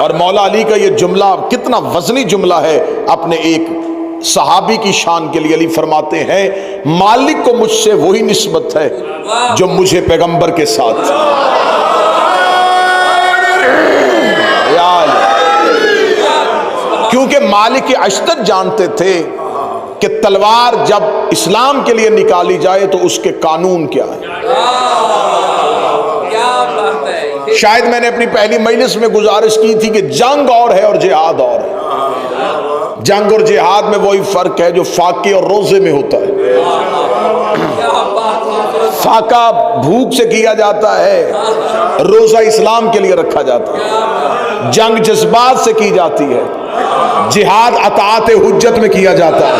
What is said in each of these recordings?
और मौला अली का ये जुमला कितना वजनी जुमला है। अपने एक सहाबी की शान के लिए अली फरमाते हैं, मालिक को मुझसे वही निस्बत है जो मुझे पैगंबर के साथ। क्योंकि मालिक अशतर जानते थे कि तलवार जब इस्लाम के लिए निकाली जाए तो उसके कानून क्या है। शायद मैंने अपनी पहली मजलिस में गुजारिश की थी कि जंग और है और जिहाद और है। जंग और जिहाद में वही फर्क है जो फाके और रोजे में होता है। फाका भूख से किया जाता है, रोजा इस्लाम के लिए रखा जाता है। जंग जज्बात से की जाती है, जिहाद अताअत हुज्जत में किया जाता है।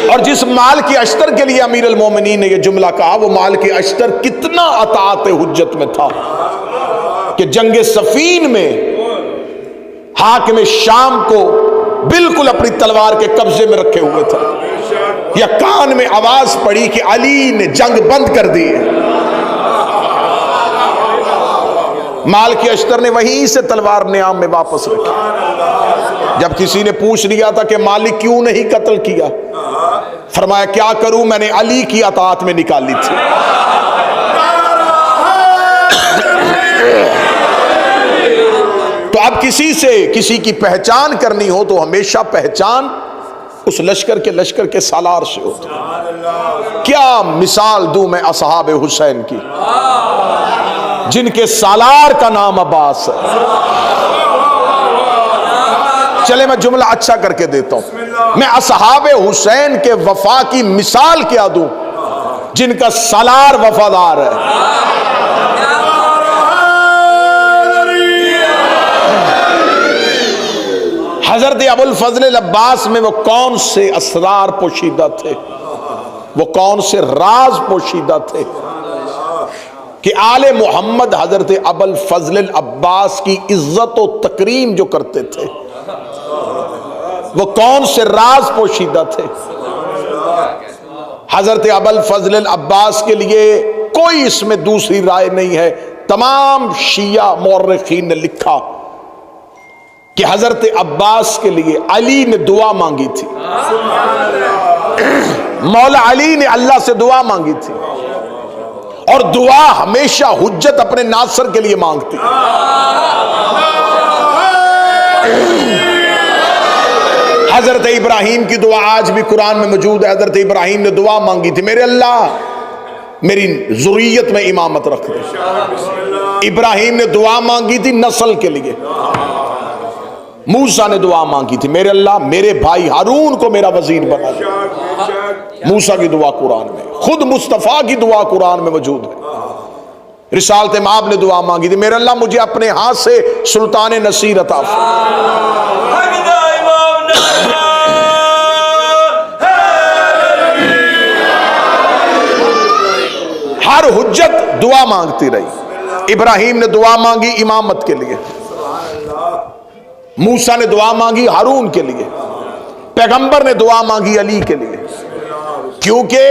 और जिस माल की अश्तर के लिए अमीर अल मोमिनीन ने यह जुमला कहा, वो माल की अश्तर कितना अताअत हुज्जत में था कि जंग सफीन में हाकिम शाम को बिल्कुल अपनी तलवार के कब्जे में रखे हुए था। या कान में आवाज पड़ी कि अली ने जंग बंद कर दी है। माल की अश्तर ने वहीं से तलवार नियाम में वापस रखी। जब किसी ने पूछ लिया था कि मालिक क्यों नहीं कत्ल किया, फरमाया क्या करूं, मैंने अली की अताअत में निकाली थी। तो अब किसी से किसी की पहचान करनी हो तो हमेशा पहचान उस लश्कर के सालार से होती। क्या मिसाल दूं मैं असहाब हुसैन की, जिनके सालार का नाम अब्बास है। चले मैं जुमला अच्छा करके देता हूं। मैं असहाब हुसैन के वफा की मिसाल क्या दूं, जिनका सालार वफादार है। हजरत अबुल फजल अब्बास में वो कौन से असरार पोशीदा थे, वो कौन से राज पोशीदा थे कि आले मोहम्मद हजरत अबुल फजल अब्बास की इज्जत और तकरीम जो करते थे, वो कौन से राज पोशीदा थे। हजरत अबुल फजल अब्बास के लिए कोई इसमें दूसरी राय नहीं है। तमाम शिया मौर्रिखीन ने लिखा कि हजरत अब्बास के लिए अली ने दुआ मांगी थी। मौला अली ने अल्लाह से दुआ मांगी थी, और दुआ हमेशा हुज्जत अपने नासर के लिए मांगती। हजरत इब्राहिम की दुआ आज भी कुरान में मौजूद है। हजरत इब्राहिम ने दुआ मांगी थी, मेरे अल्लाह मेरी ज़ुर्रियत में इमामत रख दे। इब्राहिम ने दुआ मांगी थी नस्ल के लिए। मूसा ने दुआ मांगी थी, मेरे अल्लाह मेरे भाई हारून को मेरा वजीर बना दे। मूसा की दुआ कुरान में, खुद मुस्तफा की दुआ कुरान में मौजूद है। रिसालत माब ने दुआ मांगी थी, मेरे अल्लाह मुझे अपने हाथ से सुल्तान नसीर अता फरमा। हर हुज्जत दुआ मांगती रही। इब्राहिम ने दुआ मांगी इमामत के लिए, मूसा ने दुआ मांगी हारून के लिए, पैगंबर ने दुआ मांगी अली के लिए। क्योंकि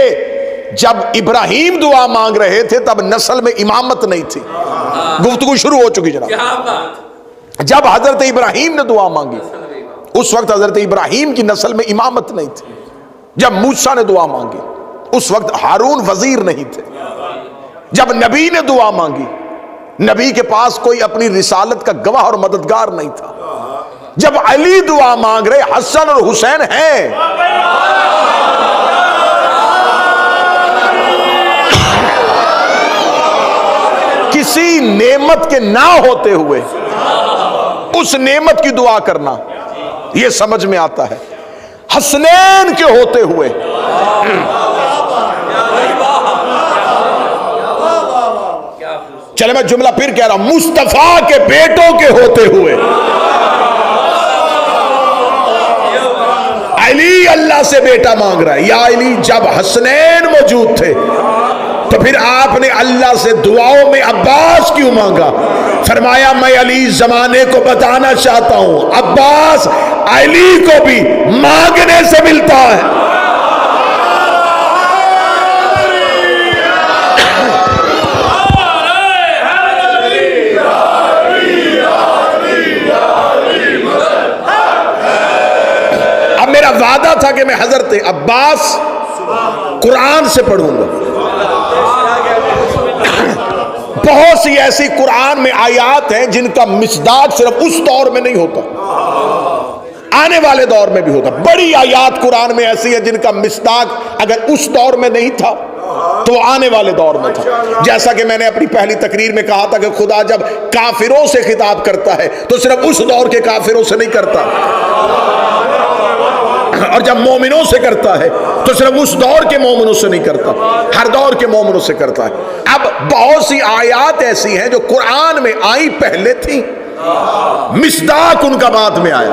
जब इब्राहिम दुआ मांग रहे थे तब नस्ल में इमामत नहीं थी। गुफ्तगू शुरू हो चुकी जनाब। जब हजरत इब्राहिम ने दुआ मांगी उस वक्त हजरत इब्राहिम की नस्ल में इमामत नहीं थी। जब मूसा ने दुआ मांगी उस वक्त हारून वजीर नहीं थे। जब नबी ने दुआ मांगी, नबी के पास कोई अपनी रिसालत का गवाह और मददगार नहीं था। जब अली दुआ मांग रहे, हसन और हुसैन हैं। किसी नेमत के ना होते हुए उस नेमत की दुआ करना, यह समझ में आता है। हसनैन के होते हुए, चले मैं जुमला फिर कह रहा हूं, मुस्तफा के बेटों के होते हुए अली अल्लाह से बेटा मांग रहा है। या अली, जब हसनैन मौजूद थे तो फिर आपने अल्लाह से दुआओं में अब्बास क्यों मांगा? फरमाया मैं अली जमाने को बताना चाहता हूं, अब्बास अली को भी मांगने से मिलता है। कि मैं हजरत अब्बास कुरान से पढ़ूंगा। बहुत सी ऐसी कुरान में आयात हैं जिनका मिसदाक सिर्फ उस दौर में नहीं होता, आने वाले दौर में भी होता। बड़ी आयात कुरान में ऐसी है जिनका मिसदाक अगर उस दौर में नहीं था तो वो आने वाले दौर में था। जैसा कि मैंने अपनी पहली तकरीर में कहा था कि खुदा जब काफिरों से खिताब करता है तो सिर्फ उस दौर के काफिरों से नहीं करता, और जब मोमिनों से करता है तो सिर्फ उस दौर के मोमिनों से नहीं करता, हर दौर के मोमिनों से करता है। अब बहुत सी आयात ऐसी हैं जो कुरान में आई पहले थी, मिसदाक उनका बाद में आया।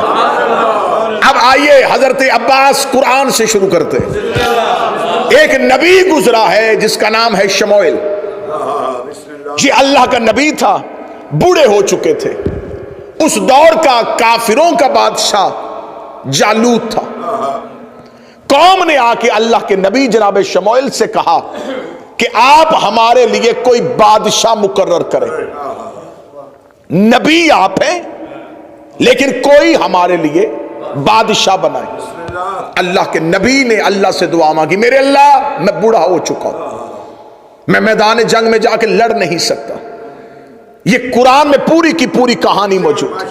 अब आइए हजरत अब्बास कुरान से शुरू करते हैं। एक नबी गुजरा है जिसका नाम है शमूएल। ये अल्लाह का नबी था, बूढ़े हो चुके थे। उस दौर का काफिरों का बादशाह जालूत था। कौम ने आके अल्लाह के नबी जनाब शमूएल से कहा कि आप हमारे लिए कोई बादशाह मुकर्रर करें। नबी आप हैं लेकिन कोई हमारे लिए बादशाह बनाए। अल्लाह के नबी ने अल्लाह से दुआ मांगी, मेरे अल्लाह मैं बूढ़ा हो चुका हूं, मैं मैदान जंग में जाके लड़ नहीं सकता। ये कुरान में पूरी की पूरी कहानी मौजूद है।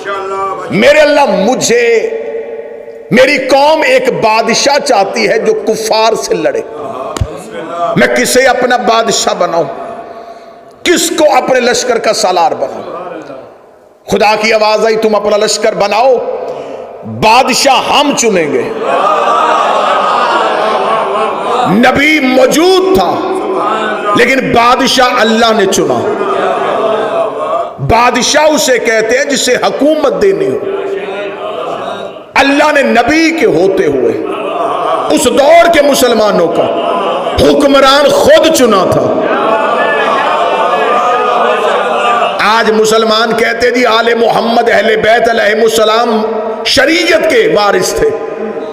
मेरे अल्लाह मुझे, मेरी कौम एक बादशाह चाहती है जो कुफार से लड़े। मैं किसे अपना बादशाह बनाऊं, किसको अपने लश्कर का सालार बनाऊं? खुदा की आवाज आई, तुम अपना लश्कर बनाओ, बादशाह हम चुनेंगे। नबी मौजूद था लेकिन बादशाह अल्लाह ने चुना। बादशाह उसे कहते हैं जिसे हुकूमत देनी हो। अल्लाह ने नबी के होते हुए उस दौर के मुसलमानों का हुक्मरान खुद चुना था। आज मुसलमान कहते जी आले मोहम्मद अहले बैत अलैहिमुस्सलाम शरीयत के वारिस थे,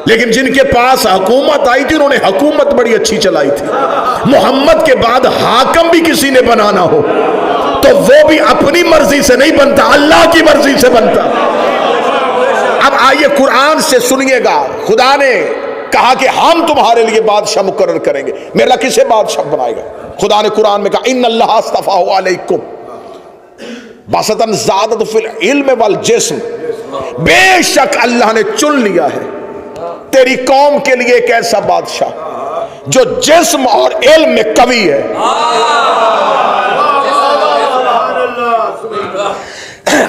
लेकिन जिनके पास हुकूमत आई थी उन्होंने हुकूमत बड़ी अच्छी चलाई थी। मोहम्मद के बाद हाकम भी किसी ने बनाना हो तो वो भी अपनी मर्जी से नहीं बनता, अल्लाह की मर्जी से बनता। अब आइए कुरान से सुनिएगा, खुदा ने कहा कि हम तुम्हारे लिए बादशाह मुकर्रर करेंगे। मेरा किसे बादशाह बनाएगा? खुदा ने कुरान में कहा इन्नल्लाह अस्तफ़ाहु अलैकुम बसतन ज़ादत फिल इल्म वल जिस्म, बेशक अल्लाह ने चुन लिया है तेरी कौम के लिए एक ऐसा बादशाह जो जिस्म और इल्म में कवी है।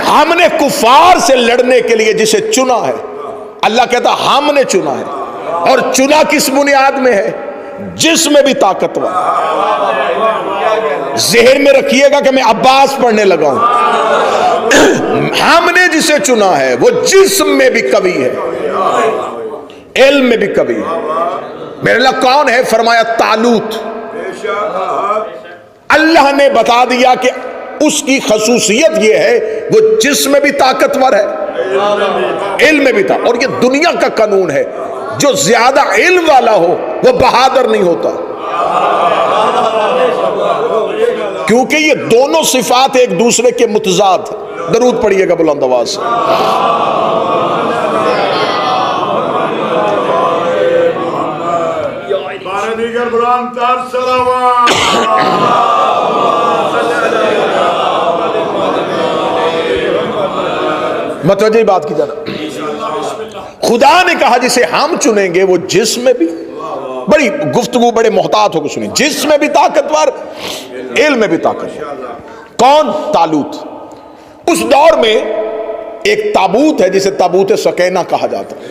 हमने कुफार से लड़ने के लिए जिसे चुना है, अल्लाह कहता हमने चुना है। और चुना किस बुनियाद में है? जिसमें भी ताकतवर। ज़हन में रखिएगा कि मैं अब्बास पढ़ने लगा हूं। हमने जिसे चुना है वो जिस्म में भी कवि है, इल्म में भी कवि है। मेरे अल्लाह कौन है? फरमाया तालूत। अल्लाह ने बता दिया कि उसकी खसूसियत यह है वो जिस्म में भी ताकतवर है, इल्म में भी था। और ये दुनिया का कानून है, जो ज्यादा इल्म वाला हो वो बहादुर नहीं होता, क्योंकि ये दोनों सिफात एक दूसरे के मुतजाद। दरूद पढ़िएगा बुलंद आवाज से। मतवज्जो बात की जाना। खुदा ने कहा जिसे हम चुनेंगे वो जिस्म में भी, बड़ी गुफ्तगू बड़े मोहतात होकर सुनी, जिस्म में भी ताकतवर, इल्म में भी ताकतवर। कौन? तालूत। उस दौर में एक ताबूत है जिसे ताबूत सकीना कहा जाता है।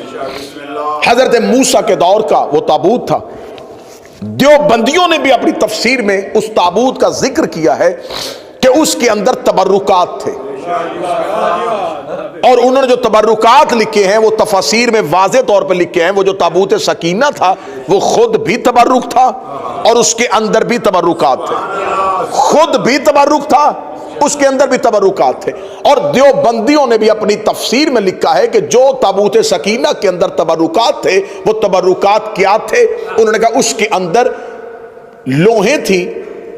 हजरत मूसा के दौर का वो ताबूत था। देवबंदियों ने भी अपनी तफसीर में उस ताबूत का जिक्र किया है कि उसके अंदर तबर्रुकात थे, और उन्होंने जो तबर्रुकात लिखे हैं वो तफसीर में वाज़े तौर पर लिखे हैं। वो जो ताबूत सकीना था वो खुद भी तबर्रुक था और उसके अंदर भी तबर्रुकात थे, खुद भी तबर्रुक था, उसके अंदर भी तबर्रुकात थे। और देवबंदियों ने भी अपनी तफसीर में लिखा है कि जो ताबूत सकीना के अंदर तबर्रुकात थे वो तबर्रुकात क्या थे? उन्होंने कहा उसके अंदर लोहे थी,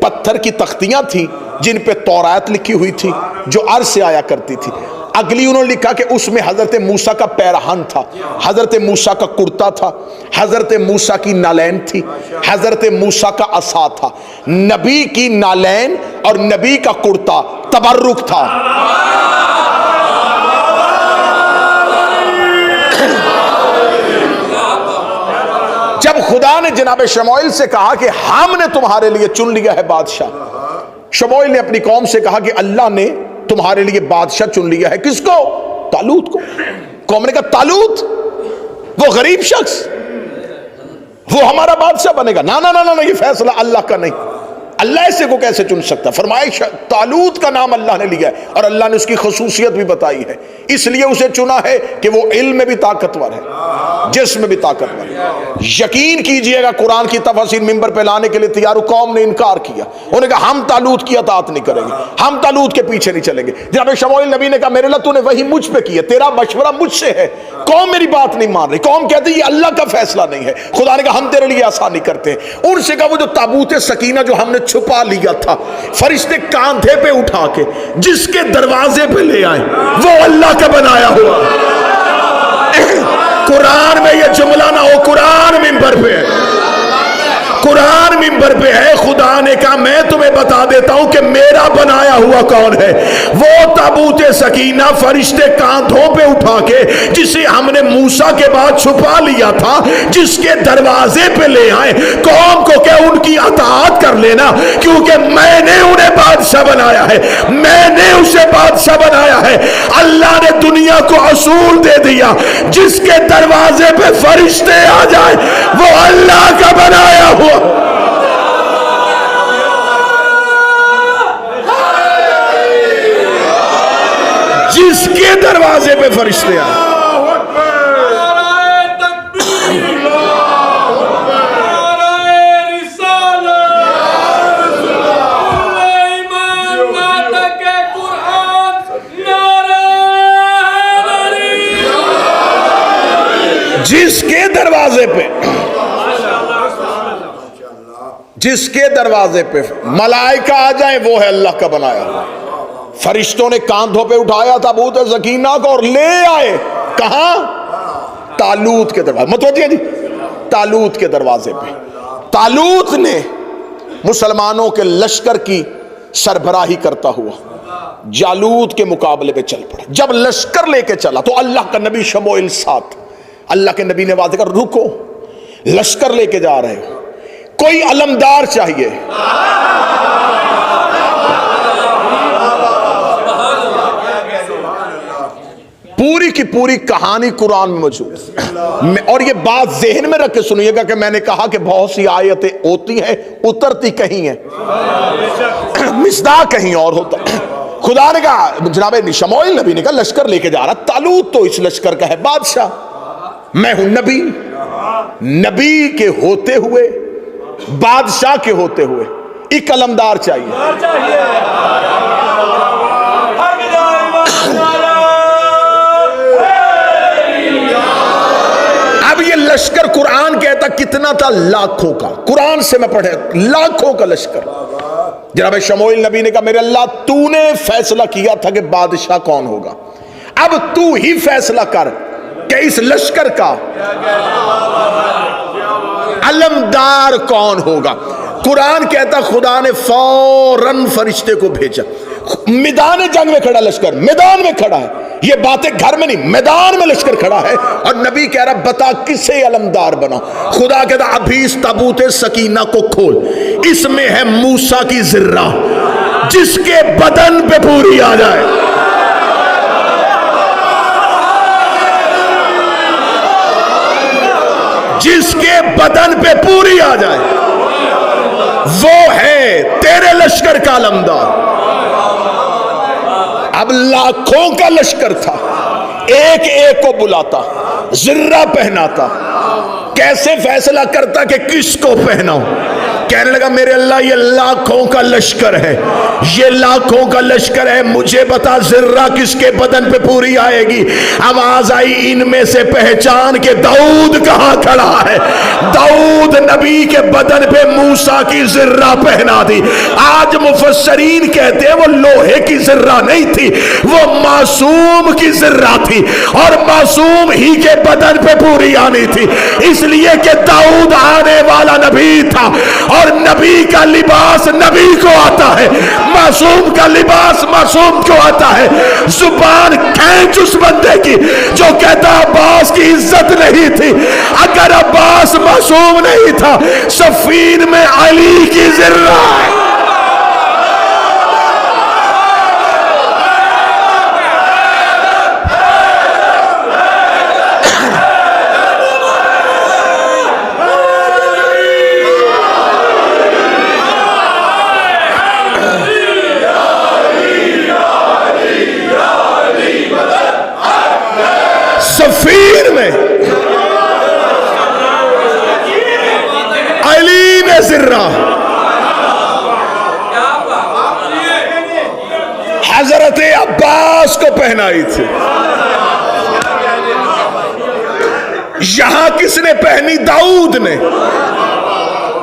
पत्थर की तख्तियां थी जिन पे तौरात लिखी हुई थी जो अर्श से आया करती थी। अगली उन्होंने लिखा कि उसमें हजरत मूसा का पैरहन था, हजरत मूसा का कुर्ता था, हजरत मूसा की नालैन थी, हजरत मूसा का असा था। नबी की नालैन और नबी का कुर्ता तबर्रुक था। जब खुदा ने जनाब शमूएल से कहा कि हमने तुम्हारे लिए चुन लिया है बादशाह, शमूएल ने अपनी कौम से कहा कि अल्लाह ने तुम्हारे लिए बादशाह चुन लिया है। किसको? तालूत को। कौम ने कहा तालूत वो गरीब शख्स, वो हमारा बादशाह बनेगा? ना ना ना ना, ये फैसला अल्लाह का नहीं। अल्लाह ऐसे को कैसे चुन सकता? फरमाइश तालूत का नाम अल्लाह ने लिया है और अल्लाह ने उसकी खसूसियत भी बताई है, इसलिए उसे चुना है कि वो इल्म में भी ताकतवर है, जिस्म में भी ताकतवर है। यकीन कीजिएगा कुरान की तफसीर मिंबर पे लाने के लिए तैयार कौम ने इनकार किया। उन्होंने कहा हम तालूत की अतात नहीं करेंगे, हम तालूत के पीछे नहीं चलेंगे। जनाब शमूएल नबी ने कहा मेरे अल्लाह तूने वही मुझ पे की है, तेरा मशवरा मुझसे है। कौम मेरी बात नहीं मान रही, कौम कहती ये अल्लाह का फैसला नहीं है। खुदा ने कहा हम तेरे लिए आसानी करते हैं। उनसे कहा वो जो ताबूत सकीना जो हमने छुपा लिया था, फरिश्ते कांधे पे उठा के जिसके दरवाजे पे ले आए, वो अल्लाह का बनाया हुआ। कुरान में ये जुमला ना हो, कुरान मिंबर पे है, कुरान मिंबर पे है। खुदा ने कहा मैं तुम्हें बता देता हूं कि मेरा बनाया हुआ कौन है। वो ताबूत सकीना फरिश्ते कांधों पे उठा के जिसे हमने मूसा के बाद छुपा लिया था, जिसके दरवाजे पे ले आए। कौम को क्या उनकी अताअत कर लेना, क्योंकि मैंने उन्हें बादशाह बनाया है, मैंने उसे बादशाह बनाया है। अल्लाह ने दुनिया को असूल दे दिया, जिसके दरवाजे पे फरिश्ते आ जाए वो अल्लाह का बनाया हुआ। जिसके दरवाजे पे फरिश्ते आए। जिसके दरवाजे पे, जिसके दरवाजे पे मलाइका आ जाए वो है अल्लाह का बनाया। फरिश्तों ने कांधों पे उठाया ताबूत सकीना को और ले आए कहां? तालूत के दरवाजे। मतवजिया जी, तालूत के दरवाजे पे। तालूत ने मुसलमानों के लश्कर की सरबराही करता हुआ जालूत के मुकाबले पे चल पड़ा। जब लश्कर लेके चला तो अल्लाह का नबी शमूएल साथ, अल्लाह के नबी ने वादे कर रुको, लश्कर लेके जा रहे हो, कोई अलमदार चाहिए। पूरी की पूरी कहानी कुरान में मौजूद। और ये बात ज़हन में रख के सुनिएगा कि मैंने कहा कि बहुत सी आयतें होती हैं उतरती कहीं हैं, मिसदाक कहीं और होता है। खुदा ने कहा, जनाब शमूएल नबी ने कहा लश्कर लेके जा रहा, तालूत तो इस लश्कर का है बादशाह, मैं हूं नबी। नबी के होते हुए, बादशाह के होते हुए एक अलमदार चाहिए। अब ये लश्कर कुरान कहता कितना था? लाखों का। कुरान से मैं पढ़े, लाखों का लश्कर। जनाब शमूएल नबी ने कहा मेरे अल्लाह तूने फैसला किया था कि बादशाह कौन होगा, अब तू ही फैसला कर कि इस लश्कर का अलमदार कौन होगा। कुरान कहता खुदा ने फौरन फरिश्ते को भेजा। मैदान जंग में खड़ा लश्कर, मैदान में खड़ा है, ये बातें घर में नहीं, मैदान में लश्कर खड़ा है। और नबी कह रहा बता किसे अलमदार बना। खुदा कहता अभी इस ताबूत सकीना को खोल, इसमें है मूसा की जिर्रा, जिसके बदन पे पूरी आ जाए। जिसके बदन पे पूरी आ जाए वो है तेरे लश्कर का अलमदार। अब लाखों का लश्कर था, एक एक को बुलाता, जिर्रा पहनाता, कैसे फैसला करता कि किसको पहनाऊं। कहने लगा मेरे अल्लाह ये लाखों का लश्कर है, ये लाखों का लश्कर है, मुझे बता जिर्रा किसके बदन पे पूरी आएगी। आवाज आई इनमें से पहचान के दाऊद कहां खड़ा है। दाऊद नबी के बदन पे मूसा की जिर्रा पहना दी। आज मुफस्सरीन कहते हैं वो लोहे की जिर्रा नहीं थी, वो मासूम की जिर्रा थी, और मासूम ही के बदन पे पूरी आनी थी, इसलिए कि दाऊद आने वाला नबी था, और नबी का लिबास नबी को आता है, मासूम का लिबास मासूम को आता है। जुबान खींच उस बंदे की जो कहता अब्बास की इज्जत नहीं थी। अगर अब्बास मासूम नहीं था, सफीन में अली की जिर्रा है। सफीन में अली ने जिर्रा हजरत अब्बास को पहनाई थी। यहां किसने पहनी? दाऊद ने।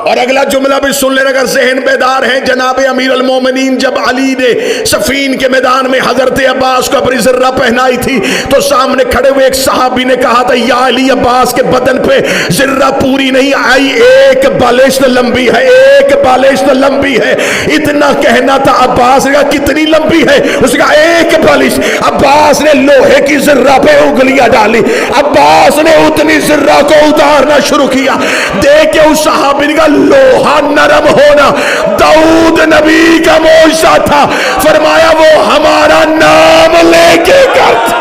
और अगला जुमला भी सुन लेना अगर ज़हन बेदार है। जनाब अमीर अल मोमिनीन जब अली ने सफीन के मैदान में हजरत अब्बास को अपनी जिर्रा पहनाई थी, तो सामने खड़े हुए एक सहाबी ने कहा था या अली अब्बास के बदन पे जिर्रा पूरी नहीं आई, एक बालिश लंबी है, एक बालिश लंबी है। इतना कहना था। अब्बास ने कहा कितनी लंबी है? उसने कहा एक बालिश। अब्बास ने लोहे की जिर्रा पे उंगलियां डाली, अब्बास ने उतनी जिर्रा को उतारना शुरू किया। देख के उस सहाबी ने कहा लोहा नरम होना दाऊद नबी का मौजज़ा था। फरमाया वो हमारा नाम लेके करता।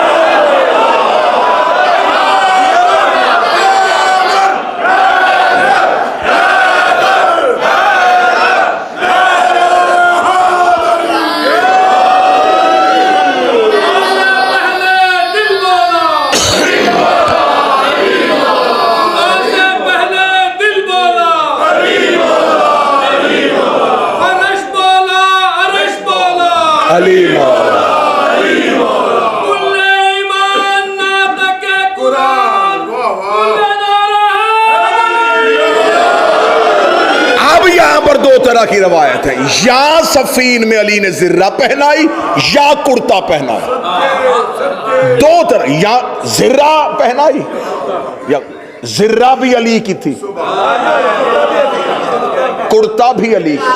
तरह की रवायत है, या सफीन में अली ने जिर्रा पहनाई या कुर्ता पहनाया। दो तरह, या जिर्रा पहनाई या जिर्रा भी अली की थी, कुर्ता भी अली की।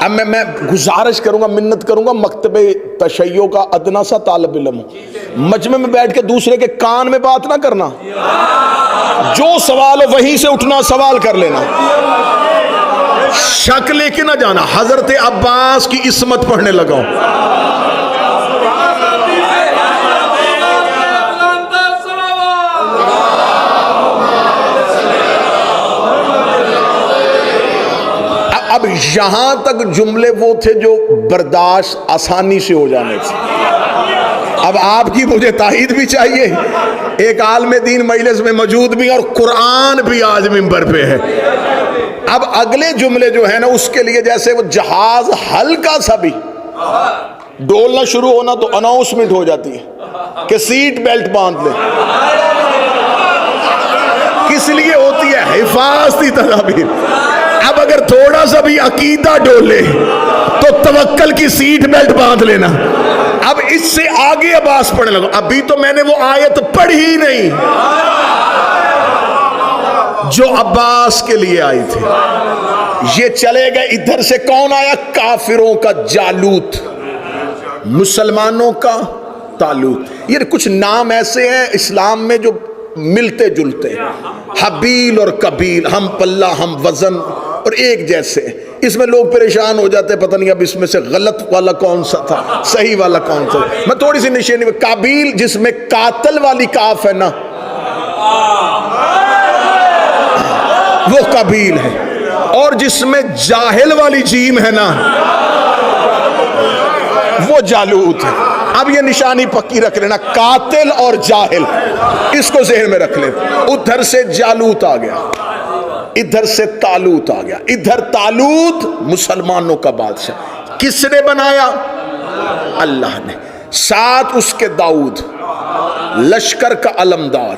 अब मैं गुजारिश करूंगा, मिन्नत करूंगा, मकतबे तशय्यो का अदना सा तालिब इल्म हो, मजमे में बैठ के दूसरे के कान में बात ना करना, जो सवाल हो वहीं से उठना सवाल कर लेना, शक लेके ना जाना। हजरत अब्बास की इस्मत पढ़ने लगा। अब यहां तक जुमले वो थे जो बर्दाश्त आसानी से हो जाने थे। अब आपकी मुझे ताईद भी चाहिए। एक आलम दीन मजलिस में मौजूद भी और कुरान भी आज मिंबर पे है। अब अगले जुमले जो है ना, उसके लिए जैसे वो जहाज हल्का सा भी डोलना शुरू होना तो अनाउंसमेंट हो जाती है कि सीट बेल्ट बांध ले। किस लिए होती है? हिफाजती तदाबीर। अब अगर थोड़ा सा भी अकीदा डोले तो तवक्कल की सीट बेल्ट बांध लेना। अब इससे आगे अब्बास पढ़ने लगा। अभी तो मैंने वो आयत पढ़ी ही नहीं जो अब्बास के लिए आई थी। ये चले गए। इधर से कौन आया? काफिरों का जालूत, मुसलमानों का तालूत। ये कुछ नाम ऐसे हैं इस्लाम में जो मिलते जुलते, हबील और कबील, हम पल्ला हम वजन और एक जैसे। इसमें लोग परेशान हो जाते, पता नहीं अब इसमें से गलत वाला कौन सा था, सही वाला कौन सा। मैं थोड़ी सी निशानी में, काबिल जिसमें कातल वाली काफ है ना, वो कबील है, और जिसमें जाहिल वाली जीम है ना, वो जालूत है। अब ये निशानी पक्की रख लेना, कातिल और जाहिल, इसको ज़हन में रख ले। उधर से जालूत आ गया। इधर से तालूत आ गया। इधर तालूत मुसलमानों का बादशाह, किसने बनाया? अल्लाह ने। साथ उसके दाऊद, लश्कर का अलमदार।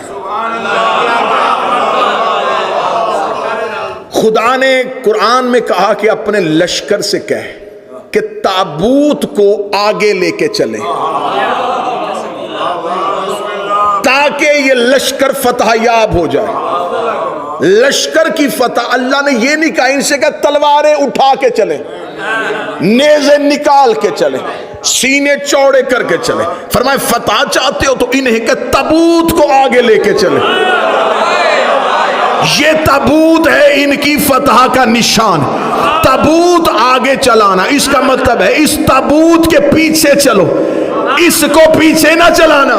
खुदा ने कुरान में कहा कि अपने लश्कर से कहे कि ताबूत को आगे लेके चले, ताकि ये लश्कर फतहयाब हो जाए। लश्कर की फतह, अल्लाह ने ये नहीं कहा इनसे कि तलवारें उठा के चले, नेज़े निकाल के चले, सीने चौड़े करके चले। फरमाए फतह चाहते हो तो इन्हें के ताबूत को आगे लेके चले। ये ताबूत है इनकी फतह का निशान। ताबूत आगे चलाना, इसका मतलब है इस ताबूत के पीछे चलो, इसको पीछे ना चलाना,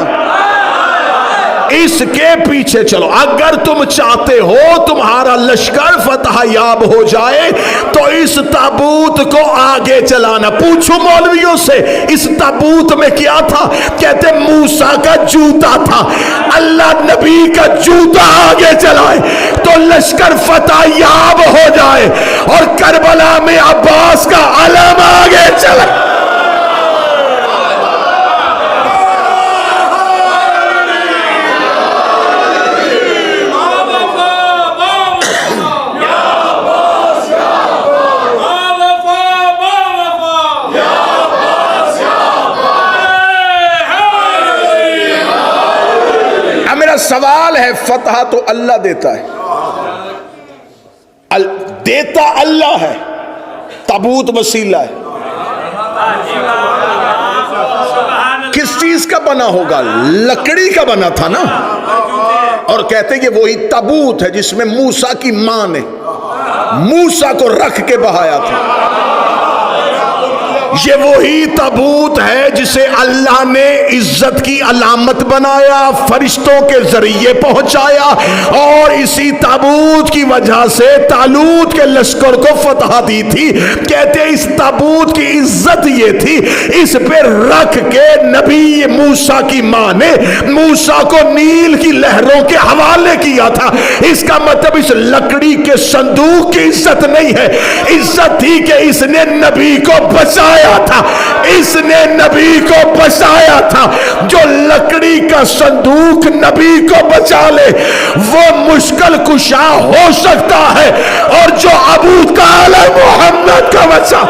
इसके पीछे चलो। अगर तुम चाहते हो तुम्हारा लश्कर फतह याब हो जाए तो इस ताबूत को आगे चलाना। पूछो मौलवियों से इस ताबूत में क्या था? कहते मूसा का जूता था। अल्लाह नबी का जूता आगे चलाए तो लश्कर फतह याब हो जाए, और करबला में अब्बास का अलम आगे चला। सवाल है, फतह तो अल्लाह देता है, देता अल्लाह है, ताबूत वसीला है। किस चीज का बना होगा? लकड़ी का बना था ना। और कहते कि वही ताबूत है जिसमें मूसा की मां ने मूसा को रख के बहाया था। ये वही ताबूत है जिसे अल्लाह ने इज्जत की अलामत बनाया, फरिश्तों के जरिए पहुंचाया, और इसी ताबूत की वजह से तालूत के लश्कर को फतह दी थी। कहते इस ताबूत की इज्जत ये थी, इस पे रख के नबी मूसा की मां ने मूसा को नील की लहरों के हवाले किया था। इसका मतलब इस लकड़ी के संदूक की इज्जत नहीं है, इज्जत थी कि इसने नबी को बचाया था, इसने नबी को बचाया था। जो लकड़ी का संदूक नबी को बचा ले वो मुश्किल कुशा हो सकता है, और जो अबू तालिब मोहम्मद का बचा।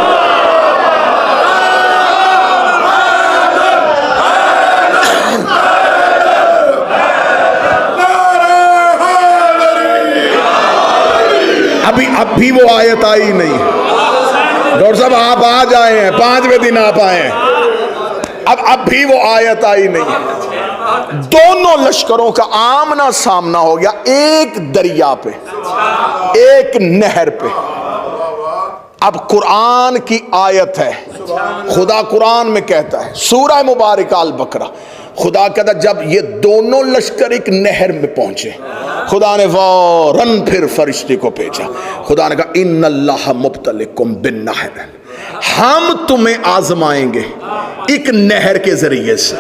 अभी वो आयत आई नहीं। डॉक्टर साहब आप आ जाए हैं, 5वें दिन आप आए हैं, अब भी वो आयत आई नहीं। दोनों लश्करों का आमना सामना हो गया, एक दरिया पे, एक नहर पे। अब कुरान की आयत है, खुदा कुरान में कहता है, सूरह मुबारक अल बकरा, खुदा कहता जब ये दोनों लश्कर एक नहर में पहुंचे, खुदा ने फौरन फिर फरिश्ते को भेजा। खुदा ने कहा इन्नल्लाह मुब्तलिकुम बिन्नहर, हम तुम्हें आजमाएंगे एक नहर के जरिए से।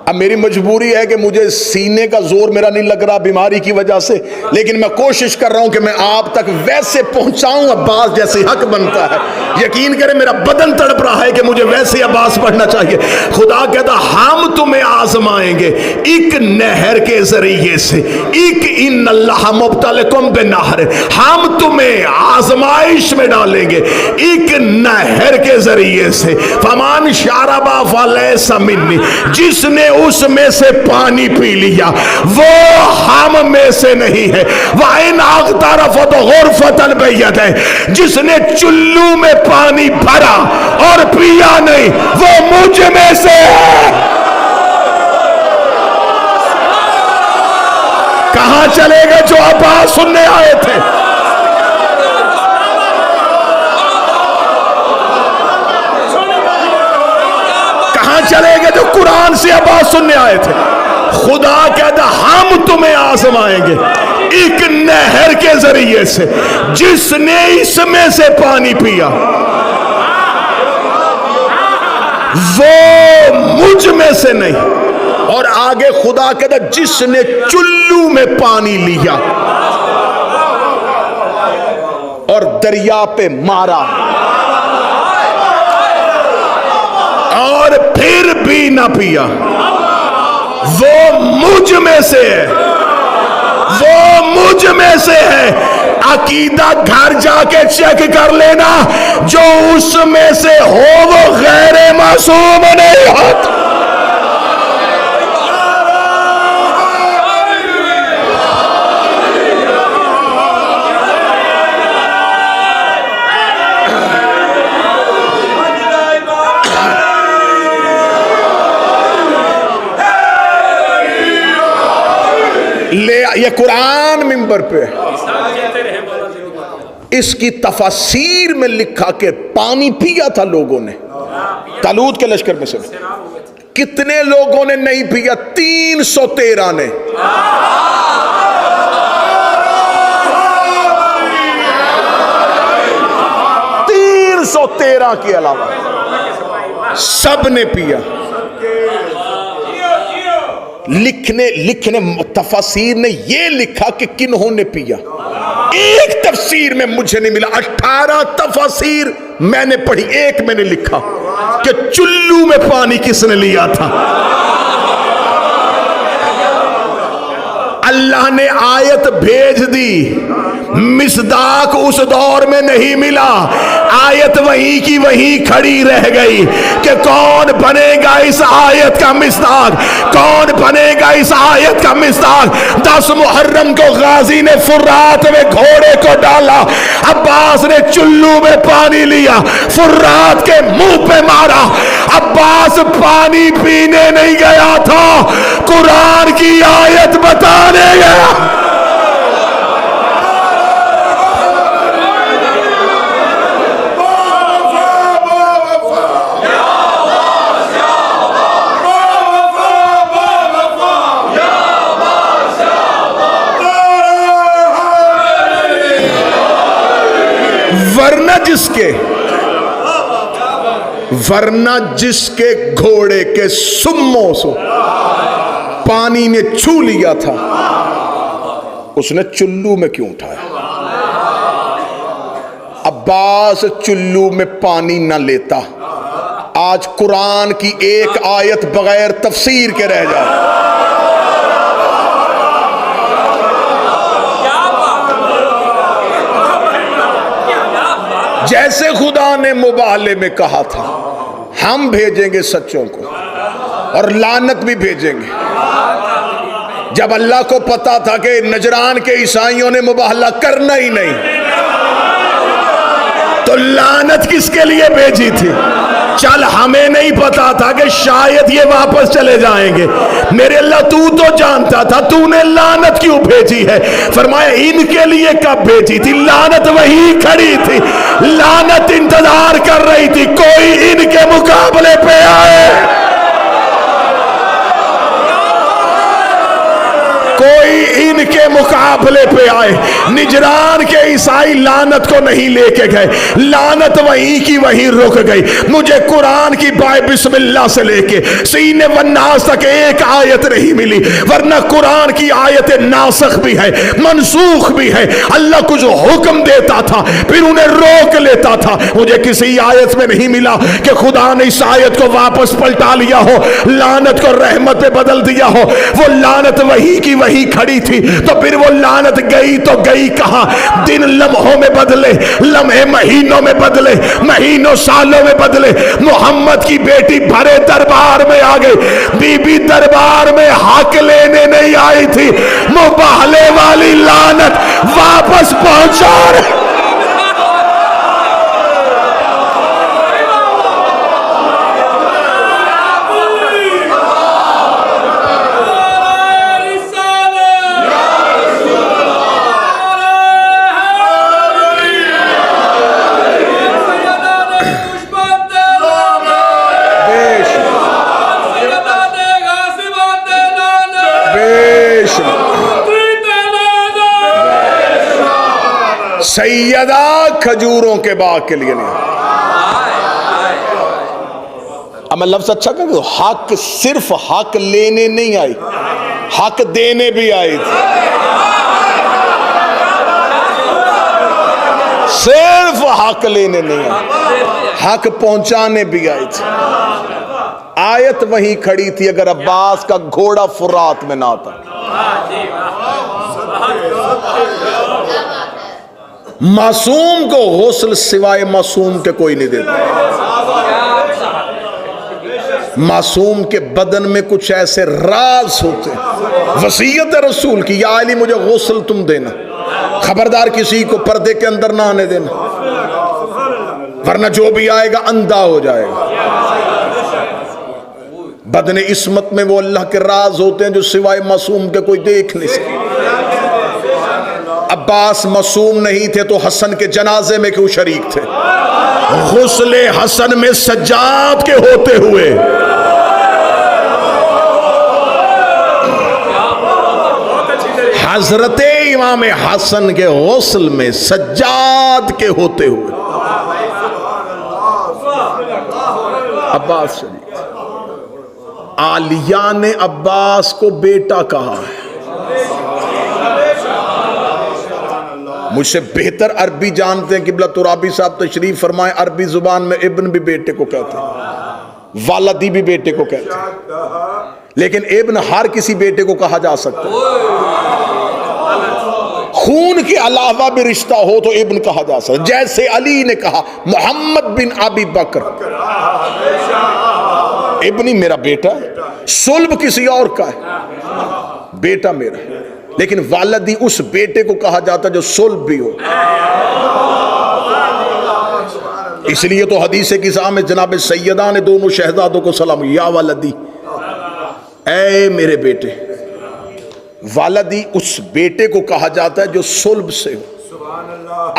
अब मेरी मजबूरी है कि मुझे सीने का जोर मेरा नहीं लग रहा बीमारी की वजह से, लेकिन मैं कोशिश कर रहा हूं कि मैं आप तक वैसे पहुंचाऊं अब्बास जैसे हक बनता है। यकीन करें मेरा बदन तड़प रहा है कि मुझे वैसे अब्बास पढ़ना चाहिए। खुदा कहता हम तुम्हें आजमाएंगे एक नहर के जरिए से, एक इन्नल्लाह मुब्तलिकुम बिन्नहर, हम तुम्हें आजमाइश में डालेंगे एक नहर के जरिए से। फमान शारबा फलैसा मिन्नी, जिसने उसमें से पानी पी लिया वो हम में से नहीं है। वाइन आगतरफत गुरफतन बियदिही, जिसने चुल्लू में पानी भरा और पिया नहीं वो मुझ में से है। कहां चले गए जो आवाज सुनने आए थे? चले गए जो कुरान से आवाज सुनने आए थे? खुदा कहता हम तुम्हें आजमाएंगे एक नहर के जरिए से, जिसने इसमें से पानी पिया वो मुझ में से नहीं। और आगे खुदा कहता जिसने चुल्लू में पानी लिया और दरिया पे मारा और फिर भी ना पिया, वो मुझ में से है, वो मुझ में से है। अकीदा घर जाके चेक कर लेना, जो उसमें से हो वो गैर मासूम नहीं होता। ले ये कुरान मिंबर पे इसकी तफसीर में लिखा के पानी पिया था लोगों ने, तालूत के लश्कर में से कितने लोगों ने नहीं पिया? 313 ने। के अलावा सब ने पिया। लिखने तफसीर ने ये लिखा कि किन्होंने पिया, एक तफसीर में मुझे नहीं मिला। 18 तफसीर मैंने पढ़ी, एक मैंने लिखा कि चुल्लू में पानी किसने लिया था। अल्लाह ने आयत भेज दी, मिसदाक उस दौर में नहीं मिला, आयत वहीं की वहीं खड़ी रह गई कि कौन बनेगा इस आयत का मिसदाक, कौन बनेगा इस आयत का मिसदाक। 10 मुहर्रम को गाजी ने फुर्रात में घोड़े को डाला, अब्बास ने चुल्लू में पानी लिया, फुर्रात के मुंह पे मारा। अब्बास पानी पीने नहीं गया था, कुरान की आयत बताने गया। वरना जिसके घोड़े के सुम्मों से पानी ने छू लिया था, उसने चुल्लू में क्यों उठाया? अब्बास चुल्लू में पानी न लेता, आज कुरान की एक आयत बगैर तफसीर के रह जाए। जैसे खुदा ने मुबाले में कहा था हम भेजेंगे सच्चों को और लानत भी भेजेंगे। जब अल्लाह को पता था कि नजरान के ईसाइयों ने मुबाहला करना ही नहीं, तो लानत किसके लिए भेजी थी? चल हमें नहीं पता था कि शायद ये वापस चले जाएंगे, मेरे अल्लाह तू तो जानता था, तूने लानत क्यों भेजी है? फरमाया इनके लिए कब भेजी थी? लानत वही खड़ी थी, लानत इंतजार कर रही थी कोई इनके मुकाबले पे आए, कोई इनके मुकाबले पे आए। निजरान के ईसाई लानत को नहीं लेके गए, लानत वहीं की वहीं रुक गई। मुझे कुरान की बाय बिस्मिल्लाह से लेके सीने वन्नास तक एक आयत नहीं मिली, वरना कुरान की आयत नासख भी है, मनसूख भी है। अल्लाह कुछ हुक्म देता था फिर उन्हें रोक लेता था। मुझे किसी आयत में नहीं मिला कि खुदा ने इस आयत को वापस पलटा लिया हो, लानत को रहमत पे बदल दिया हो। वो लानत वहीं की वही खड़ी थी, तो फिर वो लानत गई तो गई कहां? दिन लम्हों में बदले, लम्हे महीनों में बदले, महीनों सालों में बदले। मोहम्मद की बेटी भरे दरबार में आ गई, बीबी दरबार में हक लेने नहीं आई थी, मुबाहले वाली लानत वापस पहुंचा रही। सैयदा खजूरों के बाग के लिए नहीं। अब अब मैं लफ्ज अच्छा कर, हक सिर्फ हक लेने नहीं आई, हक देने भी आई थी। सिर्फ हक लेने नहीं आई, हक पहुंचाने भी आई थी। आयत वहीं खड़ी थी अगर अब्बास का घोड़ा फुरात में ना आता। मासूम को गौसल सिवाय मासूम के कोई नहीं देता। मासूम के बदन में कुछ ऐसे राज होते हैं, वसीयत है रसूल की, या अली मुझे गौसल तुम देना, खबरदार किसी को पर्दे के अंदर ना आने देना, वरना जो भी आएगा अंधा हो जाएगा। बदन इस्मत में वो अल्लाह के राज होते हैं जो सिवाय मासूम के कोई देख नहीं सकता। अब्बास मासूम नहीं थे तो हसन के जनाजे में क्यों शरीक थे? गुस्ले हसन में सज्जाद के होते हुए हजरत इमाम हसन के गुस्ल में सज्जाद के होते हुए अब्बास शरीक। आलिया ने अब्बास को बेटा कहा है। मुझसे बेहतर अरबी जानते हैं किबला तुराबी साहब तशरीफ फरमाए, अरबी जुबान में इब्न भी बेटे को कहते हैं, वालदी भी बेटे को कहते हैं, लेकिन इब्न हर किसी बेटे को कहा जा सकता है। खून के अलावा भी रिश्ता हो तो इब्न कहा जा सकता है। जैसे अली ने कहा मोहम्मद बिन अबी बकर, इब्नी मेरा बेटा है, सुल्ब किसी और का है, बेटा मेरा है, लेकिन वालदी उस बेटे को कहा जाता जो सुल्ब भी हो। इसलिए तो हदीस की में जनाब सैयदा ने दोनों शहजादों को सलाम, या वालदी, ऐ मेरे बेटे। वालदी उस बेटे को कहा जाता है जो सुल्ब से हो।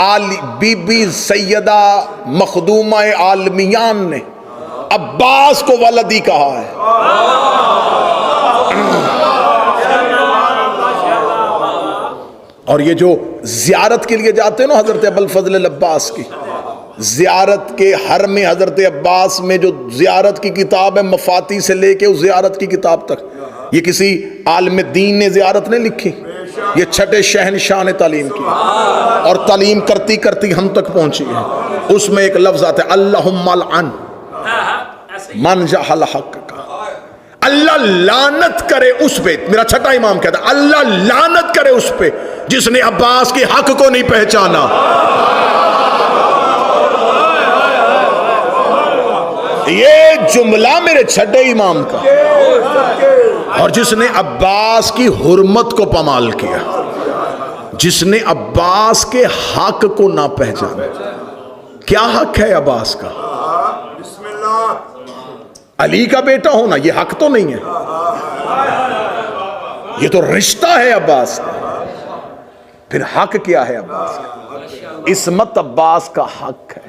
आली बीबी सैयदा मखदूमा आलमियान ने अब्बास को वालदी कहा है। और ये जो जियारत के लिए जाते हैं ना हजरत अबुल फजल अब्बास की, जियारत के हर में हजरत अब्बास में जो जियारत की किताब है, मफाती से लेके उस जियारत की किताब तक, ये किसी आलिम दीन ने जियारत नहीं लिखी, ये छठे शहनशाह ने तालीम की, और तालीम करती करती हम तक पहुंची है। उसमें एक लफ्ज आता है अल्लाहुम्मा लअन मन जहल हक का, अल्लाह लानत करे उस पे, मेरा छठा इमाम कहता है अल्लाह लानत करे उस पे जिसने अब्बास के हक को नहीं पहचाना। ये जुमला मेरे छठे इमाम का। और जिसने अब्बास की हुर्मत को पमाल किया, जिसने अब्बास के हक को ना पहचाना। क्या हक है अब्बास का? अली का बेटा होना ये हक तो नहीं है, ये तो रिश्ता है अब्बास का। फिर हक क्या है अब्बास का? इस्मत अब्बास का हक है।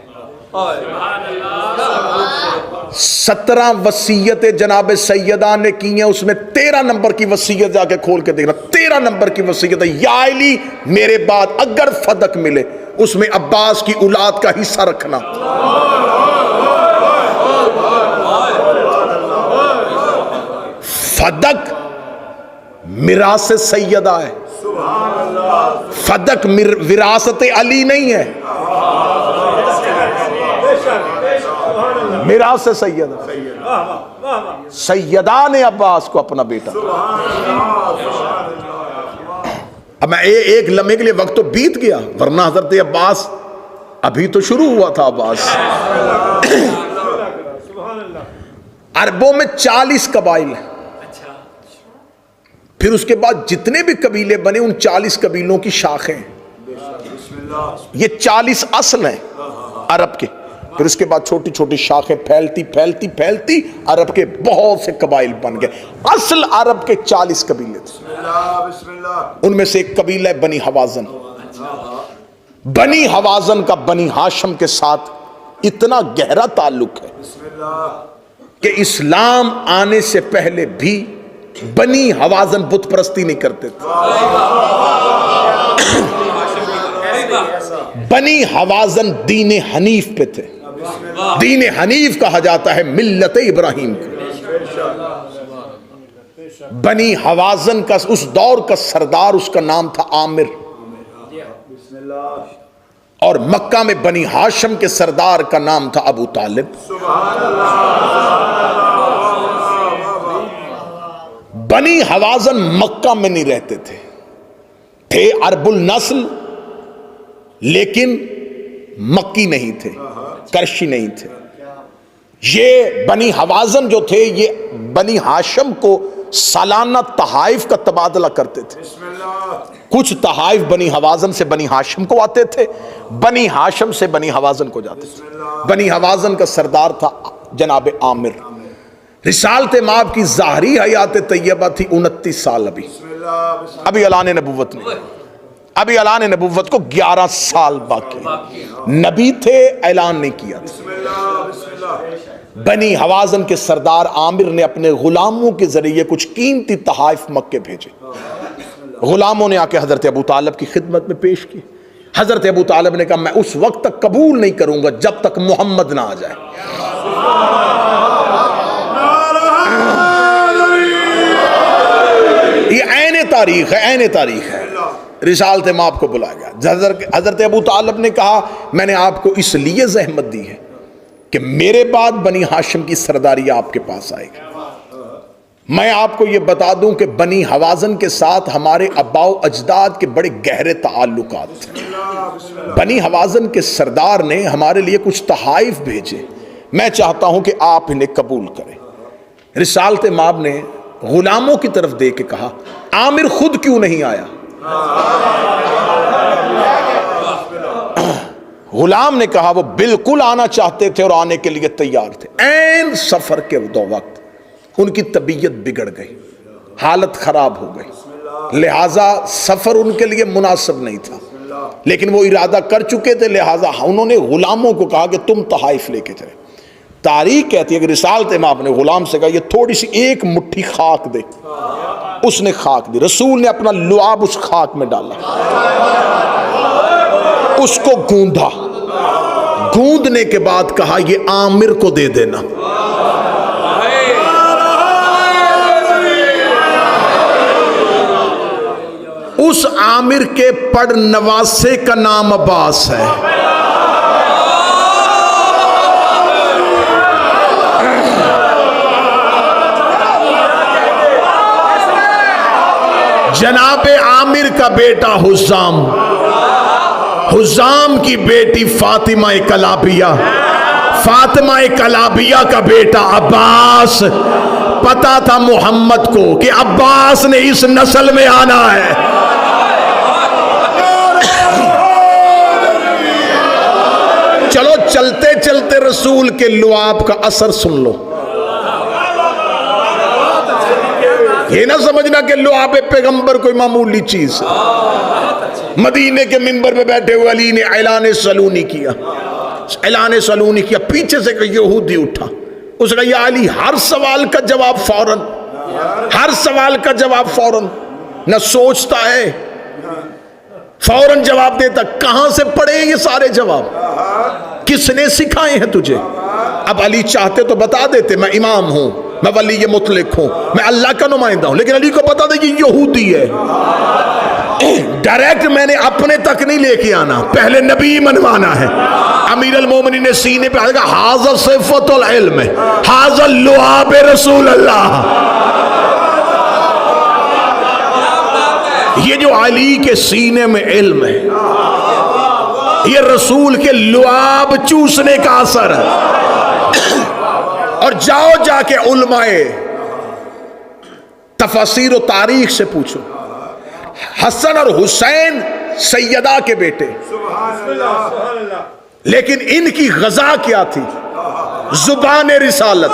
17 वसीयतें जनाब सैयदा ने की हैं, उसमें 13 नंबर की वसीयत जाके खोल के देखना। 13 नंबर की वसीयत है, या अली मेरे बाद अगर फदक मिले उसमें अब्बास की औलाद का हिस्सा रखना। फदक मिरास सैयदा है, फदक विरासत अली नहीं है, मिरास सैयदा। सैयदा ने अब्बास को अपना बेटा। अब मैं एक लम्हे के लिए वक्त तो बीत गया, वरना हजरत अब्बास अभी तो शुरू हुआ था। अब्बास अरबों में 40 कबाइल हैं, फिर उसके बाद जितने भी कबीले बने उन 40 कबीलों की शाखें, ये 40 असल हैं अरब के। फिर उसके बाद छोटी छोटी शाखें फैलती फैलती फैलती अरब के बहुत से कबाइल बन गए। असल अरब के 40 कबीले थे। उनमें से एक कबीला है बनी हवाजन। बनी हवाजन का बनी हाशम के साथ इतना गहरा ताल्लुक है कि इस्लाम आने से पहले भी बनी हवाजन बुत परस्ती नहीं करते थे। बनी हवाजन दीन हनीफ पे थे। दीन हनीफ कहा जाता है मिल्लत इब्राहिम को। बनी हवाजन का उस दौर का सरदार, उसका नाम था आमिर, और मक्का में बनी हाशम के सरदार का नाम था अबू तालिब। बनी हवाजन मक्का में नहीं रहते थे अरबुल नस्ल, लेकिन मक्की नहीं थे, करशी नहीं थे। ये बनी हवाजन जो थे, ये बनी हाशम को सालाना तहाइफ का तबादला करते थे। कुछ तहाइफ बनी हवाजन से बनी हाशम को आते थे, बनी हाशम से बनी हवाजन को जाते थे। बनी हवाजन का सरदार था जनाब आमिर। रिसालत माब की ज़ाहरी हयात तैयबा थी 29 साल। अभी ऐलान नबुव्वत नहीं, अभी ऐलान नबुव्वत को 11 साल बाकी। नबी थे, ऐलान नहीं किया था। बनी हवाजन के सरदार आमिर ने अपने गुलामों के जरिए कुछ कीमती तहाइफ मक्के भेजे। गुलामों ने आके हजरत अबू तालिब की खिदमत में पेश की। हजरत अबू तालिब ने कहा मैं उस वक्त तक कबूल नहीं करूंगा जब तक मोहम्मद ना आ जाए। ये ऐन तारीख है, ऐन तारीख है। रिसालत माब को बुलाया गया। हजरत अबू तालिब ने कहा मैंने आपको इसलिए जहमत दी है कि मेरे बाद बनी हाशिम की सरदारी आपके पास आएगी। मैं आपको यह बता दूं कि बनी हवाजन के साथ हमारे अब्बाओ अजदाद के बड़े गहरे ताल्लुकात थे। बनी हवाजन के सरदार ने हमारे लिए कुछ तहाइफ भेजे, मैं चाहता हूं कि आप इन्हें कबूल करें। रिसालत माब ने गुलामों की तरफ दे के कहा आमिर खुद क्यों नहीं आया? गुलाम ने कहा वो बिल्कुल आना चाहते थे और आने के लिए तैयार थे। ऐन सफर के दो वक्त उनकी तबीयत बिगड़ गई, हालत खराब हो गई, लिहाजा सफर उनके लिए मुनासिब नहीं था। लेकिन वो इरादा कर चुके थे, लिहाजा उन्होंने गुलामों को कहा कि तुम तहाइफ लेके चले। तारीख कहती है कि रिसालत इमाम ने गुलाम से कहा ये थोड़ी सी एक मुट्ठी खाक दे। उसने खाक दी। रसूल ने अपना लुआब उस खाक में डाला, उसको गूंधा। गूंदने के बाद कहा ये आमिर को दे देना। उस आमिर के पड़ नवासे का नाम अब्बास है। जनाबे आमिर का बेटा हुज़ाम, हुज़ाम की बेटी फातिमा कलाबिया, फातिमा कलाबिया का बेटा अब्बास। पता था मोहम्मद को कि अब्बास ने इस नस्ल में आना है। चलो चलते चलते रसूल के लुआब का असर सुन लो। ये ना समझना कि लुआब पैगंबर कोई मामूली चीज। मदीने के मिंबर पे बैठे हुए अली ने ऐलान सलूनी किया, ऐलान सलूनी किया। पीछे से कोई यहूदी उठा, उसने कहा या अली हर सवाल का जवाब फौरन, हर सवाल का जवाब फौरन, न सोचता है, फौरन जवाब देता। कहां से पढ़े ये सारे जवाब? किसने सिखाए हैं तुझे? अब अली चाहते तो बता देते मैं इमाम हूं, मैं वली ये मुतलिक हूं, मैं अल्लाह का नुमाइंदा हूं, लेकिन अली को बता दे ये यहूदी है। डायरेक्ट मैंने अपने तक नहीं लेके आना, पहले नबी मनवाना है। अमीर अल मोमिनीन ने सीने पे आएगा हाज़ा सिफ़तुल इल्म, हाज़ा लुआब रसूल अल्लाह। ये जो अली के सीने में इल्म है, ये रसूल के लुआब चूसने का असर है। और जाओ जाके उलमाए तफसीर और तारीख से पूछो, हसन और हुसैन सैयदा के बेटे, लेकिन इनकी गजा क्या थी? जुबान रिसालत।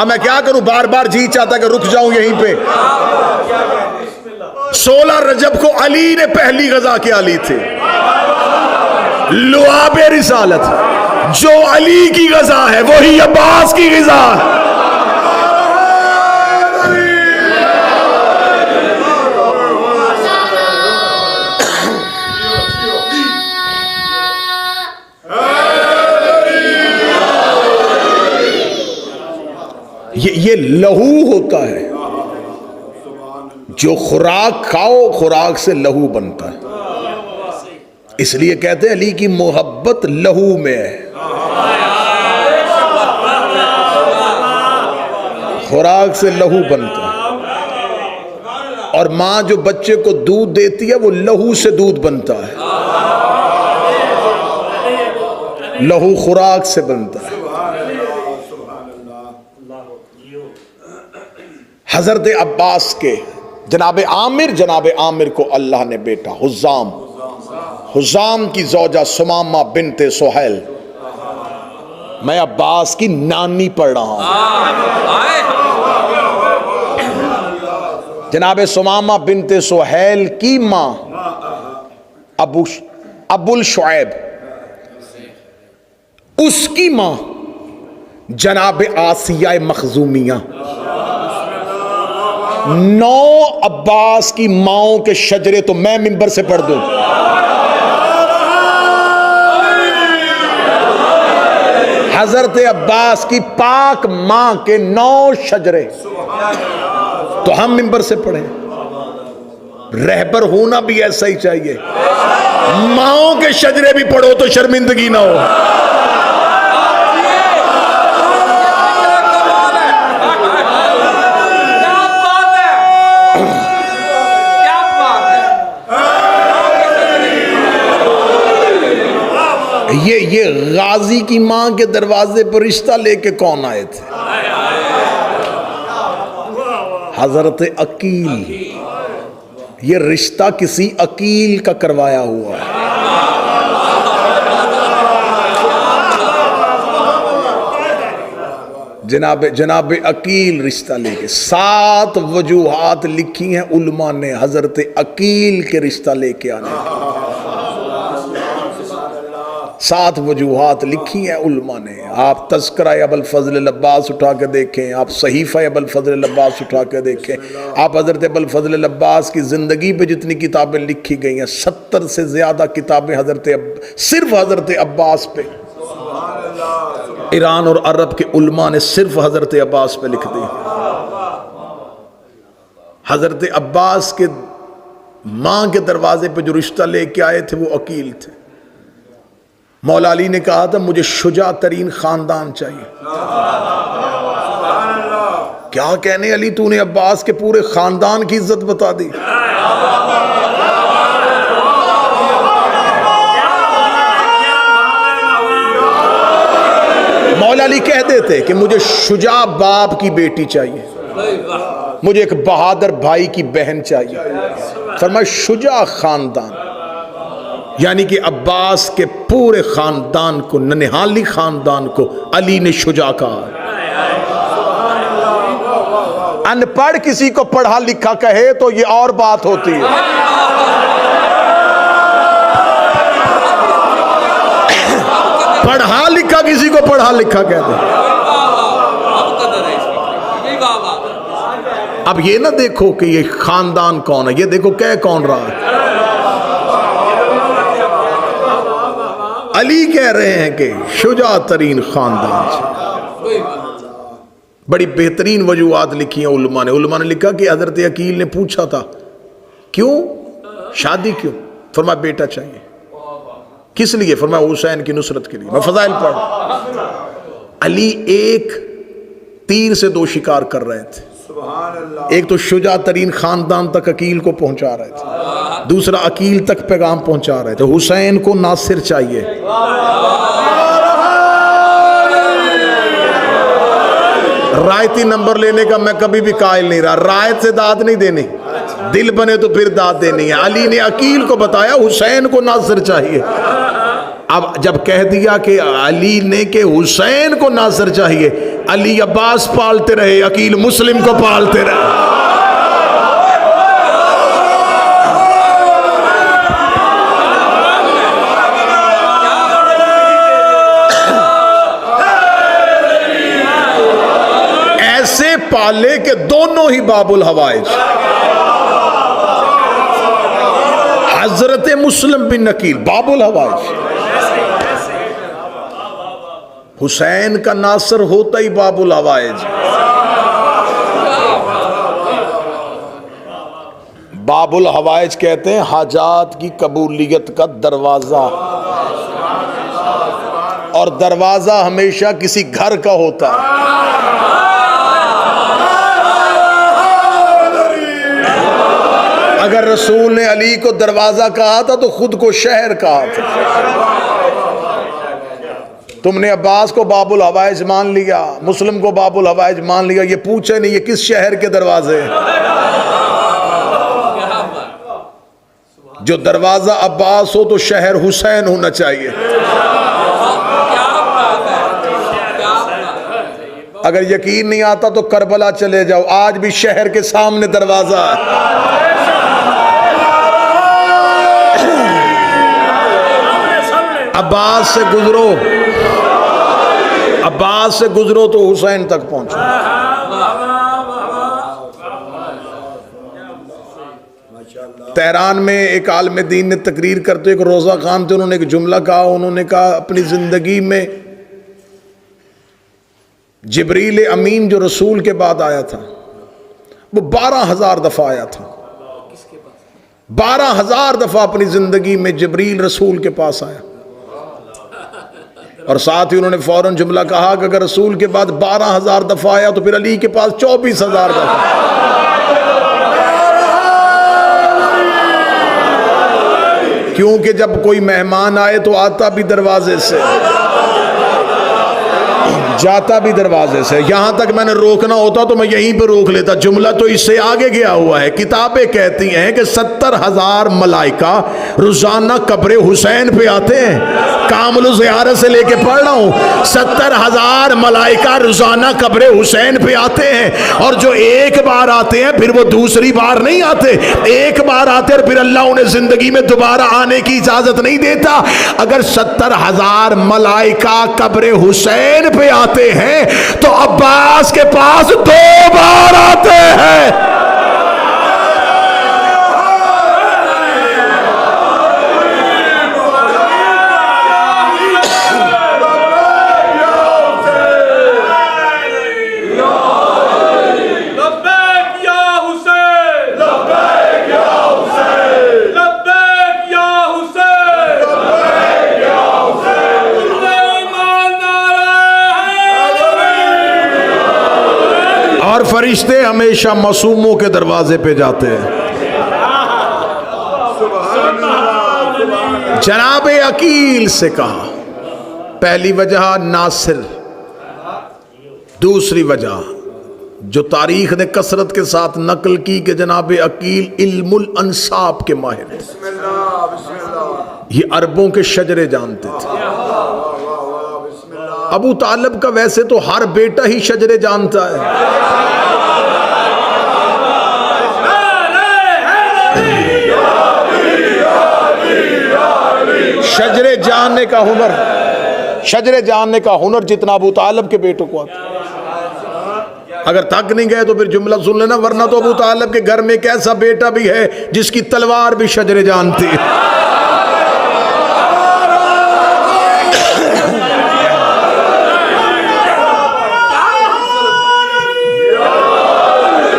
अब मैं क्या करूं, बार बार जी चाहता कि रुक जाऊं यहीं पे। 16 रजब को अली ने पहली गजा क्या ली थी? लुआब रिसालत। जो अली की गजा है वही अब्बास की गजा है। ये लहू होता है, जो खुराक खाओ खुराक से लहू बनता है। इसलिए कहते हैं अली की मोहब्बत लहू में है, खुराक से लहू बनता है। और मां जो बच्चे को दूध देती है वो लहू से दूध बनता है, लहू खुराक से बनता है। हजरत अब्बास के जनाब आमिर को अल्लाह ने बेटा हुज़ाम की ज़ौजा सुमामा बिनते सुहैल, मैं अब्बास की नानी पढ़ रहा हूं। जनाब सुमामा बिनते सुहैल की मां अबुल शुएब, उसकी मां जनाब आसिया मखजूमिया। 9 अब्बास की माओं के शजरे तो मैं मिंबर से पढ़ दूं। हजरत अब्बास की पाक मां के 9 शजरे तो हम मिंबर से पढ़े। रहबर होना भी ऐसा ही चाहिए, माओं के शजरे भी पढ़ो तो शर्मिंदगी ना हो। ये गाजी की मां के दरवाजे पर रिश्ता लेके कौन आए थे? हजरत अकील। ये रिश्ता किसी अकील का करवाया हुआ है। जनाब अकील रिश्ता लेके 7 वजूहात लिखी हैं उलमा ने हजरत अकील के रिश्ता लेके आने। 7 वजूहात लिखी हैं उलमा ने। आप तज़किरा अबुल फज़ल अब्बास उठा के देखें, आप सहीफ़ा अबुल फज़ल अब्बास उठा के देखें, आप हज़रत अबुल फज़ल अब्बास की ज़िंदगी पे जितनी किताबें लिखी गई हैं 70 से ज़्यादा किताबें सिर्फ हज़रत अब्बास पे, ईरान और अरब के उलमा ने सिर्फ हज़रत अब्बास पे लिख दी। हज़रत अब्बास के माँ के दरवाजे पे जो रिश्ता लेके आए थे वो अकील थे। मौला अली ने कहा था मुझे शुजा तरीन खानदान चाहिए। क्या कहने अली, तूने अब्बास के पूरे खानदान की इज्जत बता दी। मौला अली कह देते कि मुझे शुजा बाप की बेटी चाहिए, मुझे एक बहादुर भाई की बहन चाहिए। फरमाया शुजा खानदान, यानी कि अब्बास के पूरे खानदान को, ननिहाली खानदान को अली ने शुजा कहा। अनपढ़ किसी को पढ़ा लिखा कहे तो ये और बात होती है। पढ़ा लिखा किसी को पढ़ा लिखा कहते। अब ये ना देखो कि ये खानदान कौन है, ये देखो कह कौन रहा है। अली कह रहे हैं कि शुजा तरीन खानदान से। बड़ी बेहतरीन वजूहात लिखी हैं उलमा ने। उलमा ने लिखा कि हजरत अकील ने पूछा था क्यों शादी क्यों, फरमाया बेटा चाहिए। किस लिए, फरमाया हुसैन की नुसरत के लिए। मैं फजाइल पढ़। अली एक तीर से 2 शिकार कर रहे थे। एक तो शुजा तरीन खानदान तक अकील को पहुंचा रहे थे, दूसरा अकील तक पैगाम पहुंचा रहे थे। हुसैन को नासिर चाहिए। रायती नंबर लेने का मैं कभी भी कायल नहीं रहा। रायत से दाद नहीं देनी, दिल बने तो फिर दाद देनी है। अली ने अकील को बताया हुसैन को नासिर चाहिए। अब जब कह दिया कि अली ने के हुसैन को नासिर चाहिए, अली अब्बास पालते रहे, अकील मुस्लिम को पालते रहे। ऐसे पाले के दोनों ही बाबुल हवाइज, हजरत मुस्लिम बिन अकील बाबुल हवाइज। हुसैन का नासर होता ही बाबुल हवाइज। बाबुल हवाइज कहते हैं हाजात की कबूलियत का दरवाज़ा, और दरवाज़ा हमेशा किसी घर का होता है। अगर रसूल ने अली को दरवाज़ा कहा था तो खुद को शहर कहा था। तुमने अब्बास को बाबुल हवाइज मान लिया, मुस्लिम को बाबुल हवाइज मान लिया, ये पूछे नहीं ये किस शहर के दरवाजे हैं। जो दरवाजा अब्बास हो तो शहर हुसैन होना चाहिए। अगर यकीन नहीं आता तो करबला चले जाओ, आज भी शहर के सामने दरवाजा है। अब्बास से गुजरो, अब्बास से गुजरो तो हुसैन तक पहुंचो। तेहरान में एक आलिम दीन ने तकरीर करते, एक रोज़ा खान थे, उन्होंने एक जुमला कहा। उन्होंने कहा अपनी ज़िंदगी में जिब्रील अमीन जो रसूल के बाद आया था वो 12,000 दफ़ा आया था। 12,000 दफ़ा अपनी ज़िंदगी में जिब्रील रसूल के पास आया। और साथ ही उन्होंने फौरन जुमला कहा कि अगर रसूल के बाद 12,000 दफ़ा आया तो फिर अली के पास 24,000 दफ़ा। क्योंकि जब कोई मेहमान आए तो आता भी दरवाजे से, जाता भी दरवाजे से। यहां तक मैंने रोकना होता तो मैं यहीं पे रोक लेता, जुमला तो इससे आगे गया हुआ है। किताबें कहती हैं कि 70,000 मलाइका रोजाना कब्र हुसैन पे आते हैं। कामुल ज़ियारत से लेके पढ़ रहा हूं, 70,000 मलाइका रोजाना कब्र हुसैन पे आते हैं। और जो एक बार आते हैं फिर वो दूसरी बार नहीं आते, एक बार आते हैं फिर अल्लाह उन्हें जिंदगी में दोबारा आने की इजाजत नहीं देता। अगर 70,000 मलाइका कब्र हुसैन पे आते हैं तो अब्बास के पास 2 बार आते हैं। और फरिश्ते हमेशा मासूमों के दरवाजे पे जाते हैं। जनाब अकील से कहा, पहली वजह नासिर, दूसरी वजह जो तारीख ने कसरत के साथ नकल की कि जनाब अकील इल्मुल अंसाब के माहिर हैं। ये अरबों के शजरे जानते थे। अबू तालिब का वैसे तो हर बेटा ही शजरे जानता है। शजरे जानने का हुनर, शजरे जानने का हुनर जितना अबू तालिब के बेटों को आता। अगर तक नहीं गए तो फिर जुमला सुन लेना, वरना तो अबू तालिब के घर में एक ऐसा बेटा भी है जिसकी तलवार भी शजरे जानती है।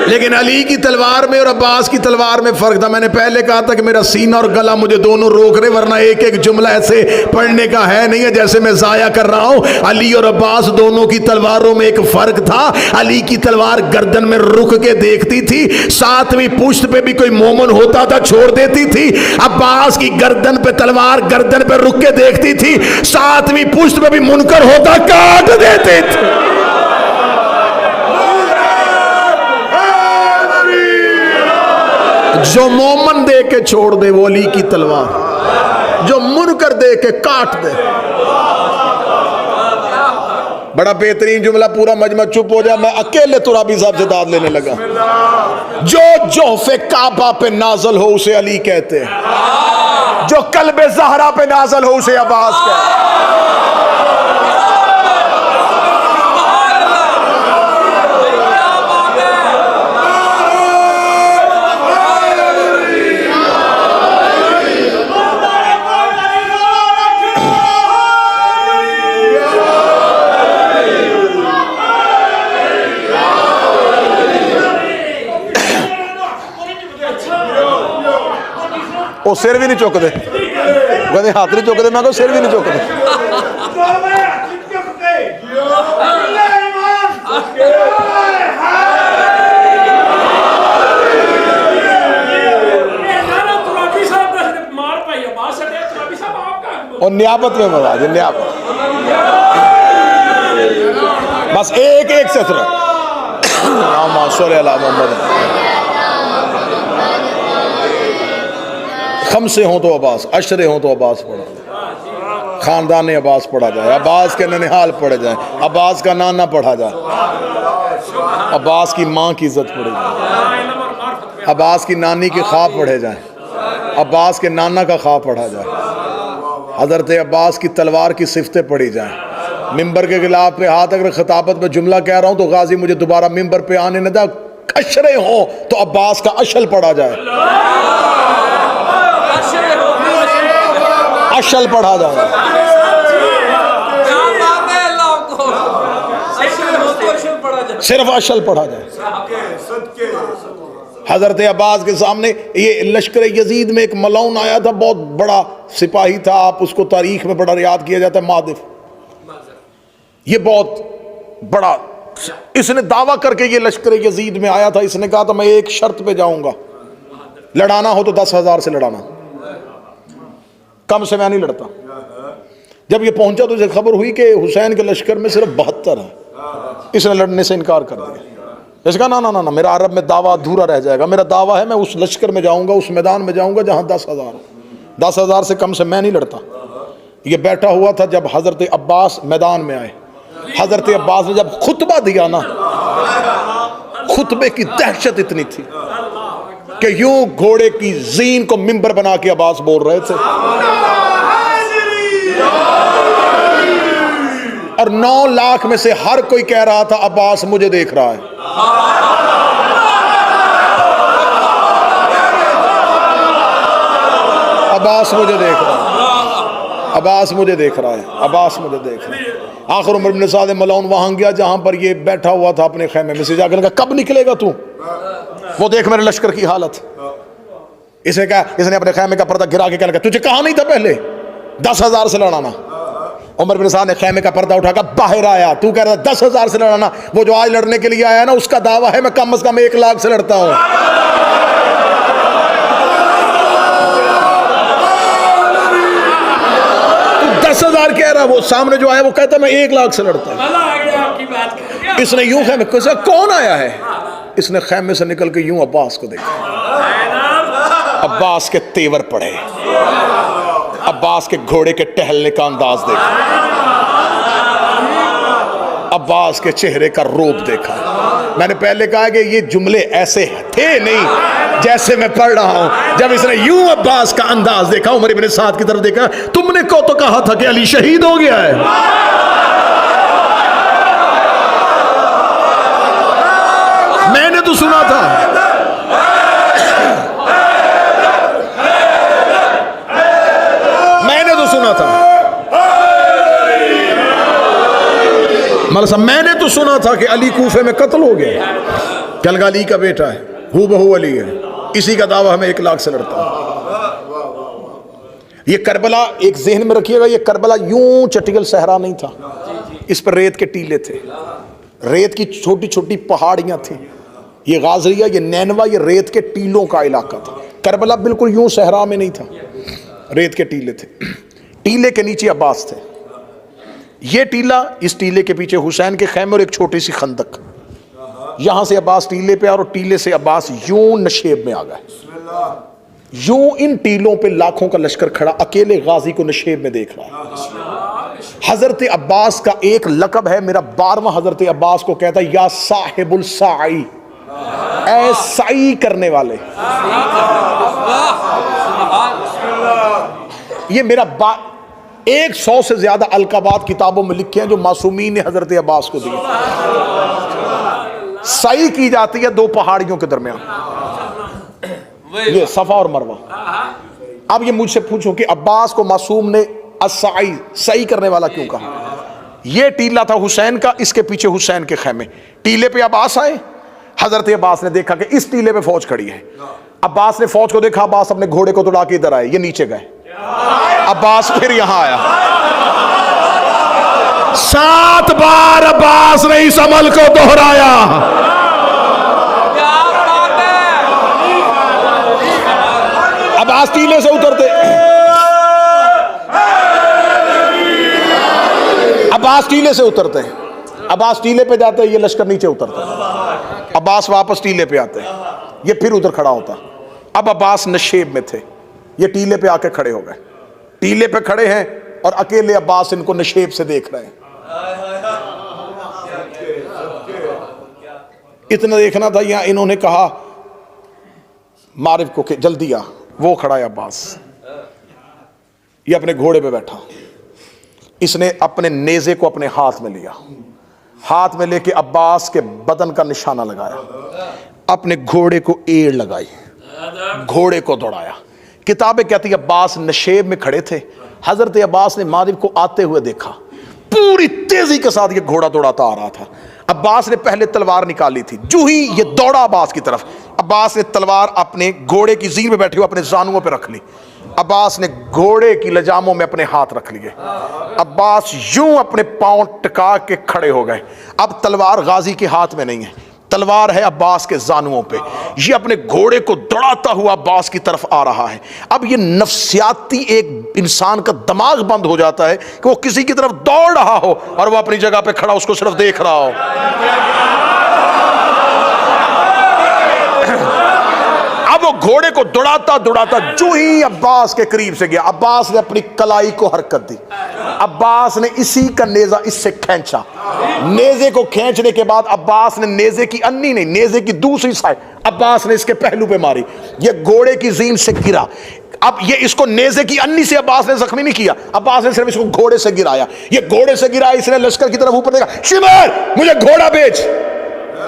लेकिन अली की तलवार में और अब्बास की तलवार में फर्क था। मैंने पहले कहा था कि मेरा सीना और गला मुझे दोनों रोक रहे, वरना एक एक जुमला ऐसे पढ़ने का है नहीं है जैसे मैं जाया कर रहा हूं। अली और अब्बास दोनों की तलवारों में एक फर्क था। अली की तलवार गर्दन में रुक के देखती थी, 7वीं पुश्त पे भी कोई मोमन होता था छोड़ देती थी। अब्बास की गर्दन पे तलवार गर्दन पे रुक के देखती थी, 7वीं पुश्त पे भी मुनकर होता काट देते थे। जो मोमन दे के छोड़ दे वो अली की तलवार, जो मुनकर दे के काट दे। बड़ा बेहतरीन जुमला, पूरा मजमा चुप हो जाए, मैं अकेले तुराबी साहब से दाद लेने लगा। जो जोहफे काबा पे नाजल हो उसे अली कहते हैं, जो कल्बे ज़हरा पे नाजल हो उसे अब्बास कहते हैं। वो सिर भी नहीं चुकते, कहते हाथ नहीं चुकते, मैं सिर भी नहीं चुकते। और नियाबत में मवाज, नियाबत बस एक एक से खमसे हो तो अब्बास, अशरे हो तो अब्बास पढ़ा जाए, खानदान अब्बास पढ़ा जाए, अब्बास के ननिहाल पढ़े जाए, अब्बास का नाना पढ़ा जाए, अब्बास की माँ की इज्जत पढ़ी जाए, अब्बास की नानी के ख्वाब पढ़े जाए, अब्बास के नाना का ख्वाब पढ़ा जाए, हज़रत अब्बास की तलवार की सिफतें पढ़ी जाएं। मिंबर के गिलाफ पे हाथ अगर खिताबत में जुमला कह रहा हूँ तो गाजी मुझे दोबारा मिंबर पे आने न दे, अशरे हो तो अब्बास का अशल पढ़ा जाए, अशल पढ़ा जाए, सिर्फ अशल पढ़ा जाए। हजरत अब्बास के सामने ये लश्कर यजीद में एक मलौन आया था, बहुत बड़ा सिपाही था, आप उसको तारीख में बड़ा याद किया जाता है, मादिफ। ये बहुत बड़ा, इसने दावा करके ये लश्कर यजीद में आया था। इसने कहा था मैं एक शर्त पे जाऊंगा, लड़ाना हो तो 10,000 से लड़ाना, कम से मैं नहीं लड़ता। जब ये पहुंचा तो इसे खबर हुई कि हुसैन के लश्कर में सिर्फ 72 है। इसने लड़ने से इनकार कर दिया। इसका ना ना ना ना, मेरा अरब में दावा अधूरा रह जाएगा। मेरा दावा है मैं उस लश्कर में जाऊंगा, उस मैदान में जाऊंगा जहां 10,000 हो, 10,000 से कम से मैं नहीं लड़ता। ये बैठा हुआ था जब हजरत अब्बास मैदान में आए। हजरत अब्बास ने जब खुतबा दिया ना, खुतबे की दहशत इतनी थी कि यूं घोड़े की जीन को मिंबर बना के अब्बास बोल रहे थे, और 9 लाख में से हर कोई कह रहा था अब्बास मुझे देख रहा है। अब्बास मुझे देख रहा है, अब्बास मुझे देख रहा है, अब्बास मुझे देख रहा है। आखिर उमर बिन साद मलौन वहां गया जहां पर ये बैठा हुआ था अपने खैमे में से, जाकर कहा कब निकलेगा तू, वो देख मेरे लश्कर की हालत। इसने कहा, इसने अपने खैमे का पर्दा गिरा के कहने लगा तुझे कहा नहीं था पहले 10,000 से लड़ाना। उमर बिन साद ने खैमे का पर्दा उठाकर बाहर आया, तू कह रहा 10,000 से लड़ाना, वो जो आज लड़ने के लिए आया ना उसका दावा है मैं कम से कम 1 लाख से लड़ता हूं। तू 10,000 कह रहा, वो सामने जो आया वो कहता मैं 1 लाख से लड़ता हूं। इसने यूं खैमे, कौन आया है? इसने खैमे से निकल के यूं अब्बास को देखा, अब्बास के तेवर पड़े, अब्बास के घोड़े के टहलने का अंदाज देखा, अब्बास के चेहरे का रूप देखा। मैंने पहले कहा कि ये जुमले ऐसे थे नहीं जैसे मैं पढ़ रहा हूं। जब इसने यूं अब्बास का अंदाज देखा, उमर इब्न साद की तरफ देखा, तुमने को तो कहा था कि अली शहीद हो गया है। मैंने तो सुना था, मैंने तो सुना था कि अली कूफे में कत्ल हो गया। कल अली का बेटा है, हू बहू अली है, इसी का दावा हमें 1 लाख से लड़ता हूं। ये करबला एक जहन में रखिएगा, ये करबला यूं चटियल सहरा नहीं था, इस पर रेत के टीले थे, रेत की छोटी छोटी पहाड़ियां थी। ये गाजरिया, ये नैनवा, ये रेत के टीलों का इलाका था। करबला बिल्कुल यूं सहरा में नहीं था, रेत के टीले थे। टीले के नीचे अब्बास थे, ये टीला, इस टीले के पीछे हुसैन के खैमे और एक छोटी सी खंदक। यहां से अब्बास टीले पे और टीले से अब्बास यूं नशेब में आ गए। यूं इन टीलों पे लाखों का लश्कर खड़ा अकेले गाजी को नशेब में देख रहा है। हजरत अब्बास का एक लकब है, मेरा 12वां हजरत अब्बास को कहता है या साहिबुल साई, ऐ साई करने वाले। ये मेरा 100 से ज्यादा अलकाबात किताबों में लिखे हैं जो मासूमीन ने हजरत अब्बास को दिए। सही की जाती है 2 पहाड़ियों के दरमियान, ये सफा और मरवा। अब ये मुझसे पूछो कि अब्बास को मासूम ने असाई, सही करने वाला क्यों कहा? ये टीला था हुसैन का, इसके पीछे हुसैन के खैमे। टीले पे अब्बास आए, हजरत अब्बास ने देखा कि इस टीले पे फौज खड़ी है, अब्बास ने फौज को देखा, अब्बास अपने घोड़े को दौड़ा के इधर आए, ये नीचे गए, अब्बास फिर यहां आया। 7 बार अब्बास ने इस अमल को दोहराया। अब्बास टीले से उतरते, अब्बास टीले से उतरते हैं, अब्बास टीले पे जाते हैं, ये लश्कर नीचे उतरता है, अब्बास वापस टीले पे आते हैं, ये फिर उधर खड़ा होता। अब अब्बास नशेब में थे, ये टीले पे आके खड़े हो गए, टीले पे खड़े हैं और अकेले अब्बास इनको नशेब से देख रहे हैं। इतना देखना था, यहां इन्होंने कहा मारिफ को कि जल्दी आ, वो खड़ा है अब्बास, ये अपने घोड़े पे बैठा, इसने अपने नेज़े को अपने हाथ में लिया, हाथ में लेके अब्बास के बदन का निशाना लगाया, अपने घोड़े को एड़ लगाई, घोड़े को दौड़ाया। किताबें कहती है अब्बास नशेब में खड़े थे, हजरत अब्बास ने मारिफ को आते हुए देखा, पूरी तेजी के साथ ये घोड़ा दौड़ाता आ रहा था। अब्बास ने पहले तलवार निकाली थी, जो ही ये दौड़ा अब्बास की तरफ, अब्बास ने तलवार अपने घोड़े की जीन पे बैठे हुए अपने जानुओं पे रख ली, अब्बास ने घोड़े की लजामों में अपने हाथ रख लिए, अब्बास यूं अपने पांव टिका के खड़े हो गए। अब तलवार गाजी के हाथ में नहीं है, तलवार है अब्बास के जानुओं पे, ये अपने घोड़े को दौड़ाता हुआ अब्बास की तरफ आ रहा है। अब ये नफ्सियाती एक इंसान का दिमाग बंद हो जाता है कि वो किसी की तरफ दौड़ रहा हो और वो अपनी जगह पे खड़ा उसको सिर्फ देख रहा हो। अब वो घोड़े को दौड़ाता दौड़ाता जो ही अब्बास के करीब से गया, अब्बास ने अपनी कलाई को हरकत दी, अब्बास ने इसी का नेजा इससे खींचा, नेजे को खींचने के बाद अब्बास ने नेजे की अन्नी नहीं, नेजे की दूसरी साइड अब्बास ने इसके पहलू पे मारी, ये घोड़े की जीन से गिरा। अब ये इसको नेजे की अन्नी से अब्बास ने जख्मी नहीं किया, अब्बास ने सिर्फ इसको घोड़े से गिराया, ये घोड़े से गिराया, इसने लश्कर की तरफ ऊपर देखा, शिमर मुझे घोड़ा बेच,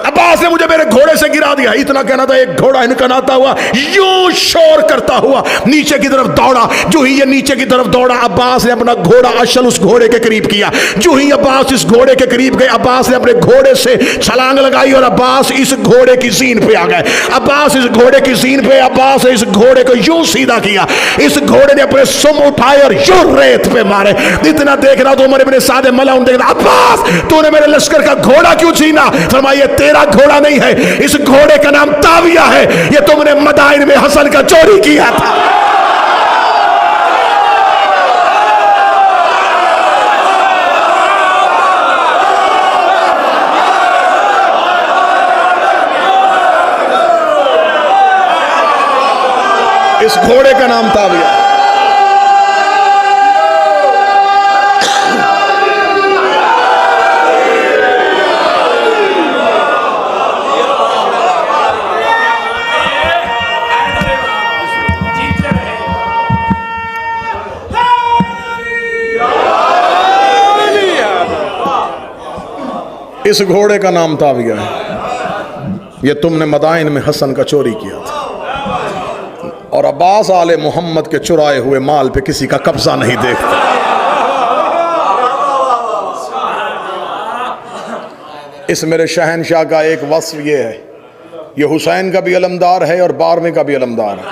अब्बास ने मुझे मेरे घोड़े से गिरा दिया। इतना कहना था, एक घोड़ा इनकनाता हुआ यूं शोर करता हुआ नीचे की तरफ दौड़ा। जो ही ये नीचे की तरफ दौड़ा, अब्बास ने अपना घोड़ा अशल उस घोड़े के करीब किया। जो ही अब्बास इस घोड़े के करीब गए, अब्बास ने अपने घोड़े से छलांग लगाई और अब्बास इस घोड़े की जीन पे आ गए। अब्बास इस घोड़े की जीन पे, अब्बास ने इस घोड़े को यूं सीधा किया, इस घोड़े ने अपने सुम उठाए और यूं रेत पे मारे। इतना देख रहा तो उमर इब्न साद मलऊन देख रहा, अब्बास तूने मेरे लश्कर का घोड़ा क्यों छीना? फरमाया तेरा घोड़ा नहीं है, इस घोड़े का नाम ताविया है, ये तुमने मदाइन में हसन का चोरी किया था। इस घोड़े का नाम ताविया। इस घोड़े का नाम ताविया है, ये तुमने मदाइन में हसन का चोरी किया था। और अब्बास आले मोहम्मद के चुराए हुए माल पे किसी का कब्जा नहीं देखता। इस मेरे शहनशाह का एक वस्फ ये है, ये हुसैन का भी अलमदार है और 12वें का भी अलमदार है,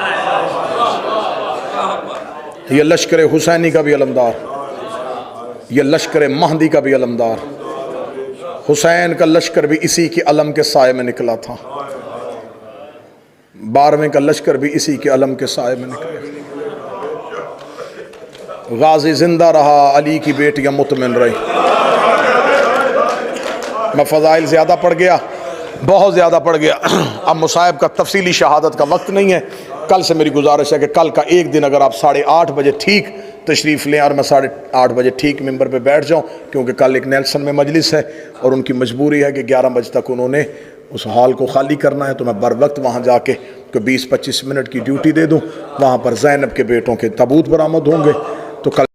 ये लश्कर हुसैनी का भी अलमदार, ये लश्कर महदी का भी अलमदार। हुसैन का लश्कर भी इसी के अलम के साए में निकला था, 12वें का लश्कर भी इसी के अलम के साए में निकला। गाजी जिंदा रहा, अली की बेटियां मुतमिन रही। मैं फ़ज़ाइल ज़्यादा पढ़ गया, बहुत ज़्यादा पढ़ गया। अब मुसाहिब का तफसीली शहादत का वक्त नहीं है। कल से मेरी गुजारिश है कि कल का एक दिन अगर आप 8:30 बजे ठीक तशरीफ़ लें और मैं 8:30 बजे ठीक मिंबर पे बैठ जाऊं, क्योंकि कल एक नेल्सन में मजलिस है और उनकी मजबूरी है कि 11 बजे तक उन्होंने उस हॉल को खाली करना है। तो मैं बर वक्त वहाँ जाके 20-25 मिनट की ड्यूटी दे दूँ। वहाँ पर ज़ैनब के बेटों के ताबूत बरामद होंगे। तो कल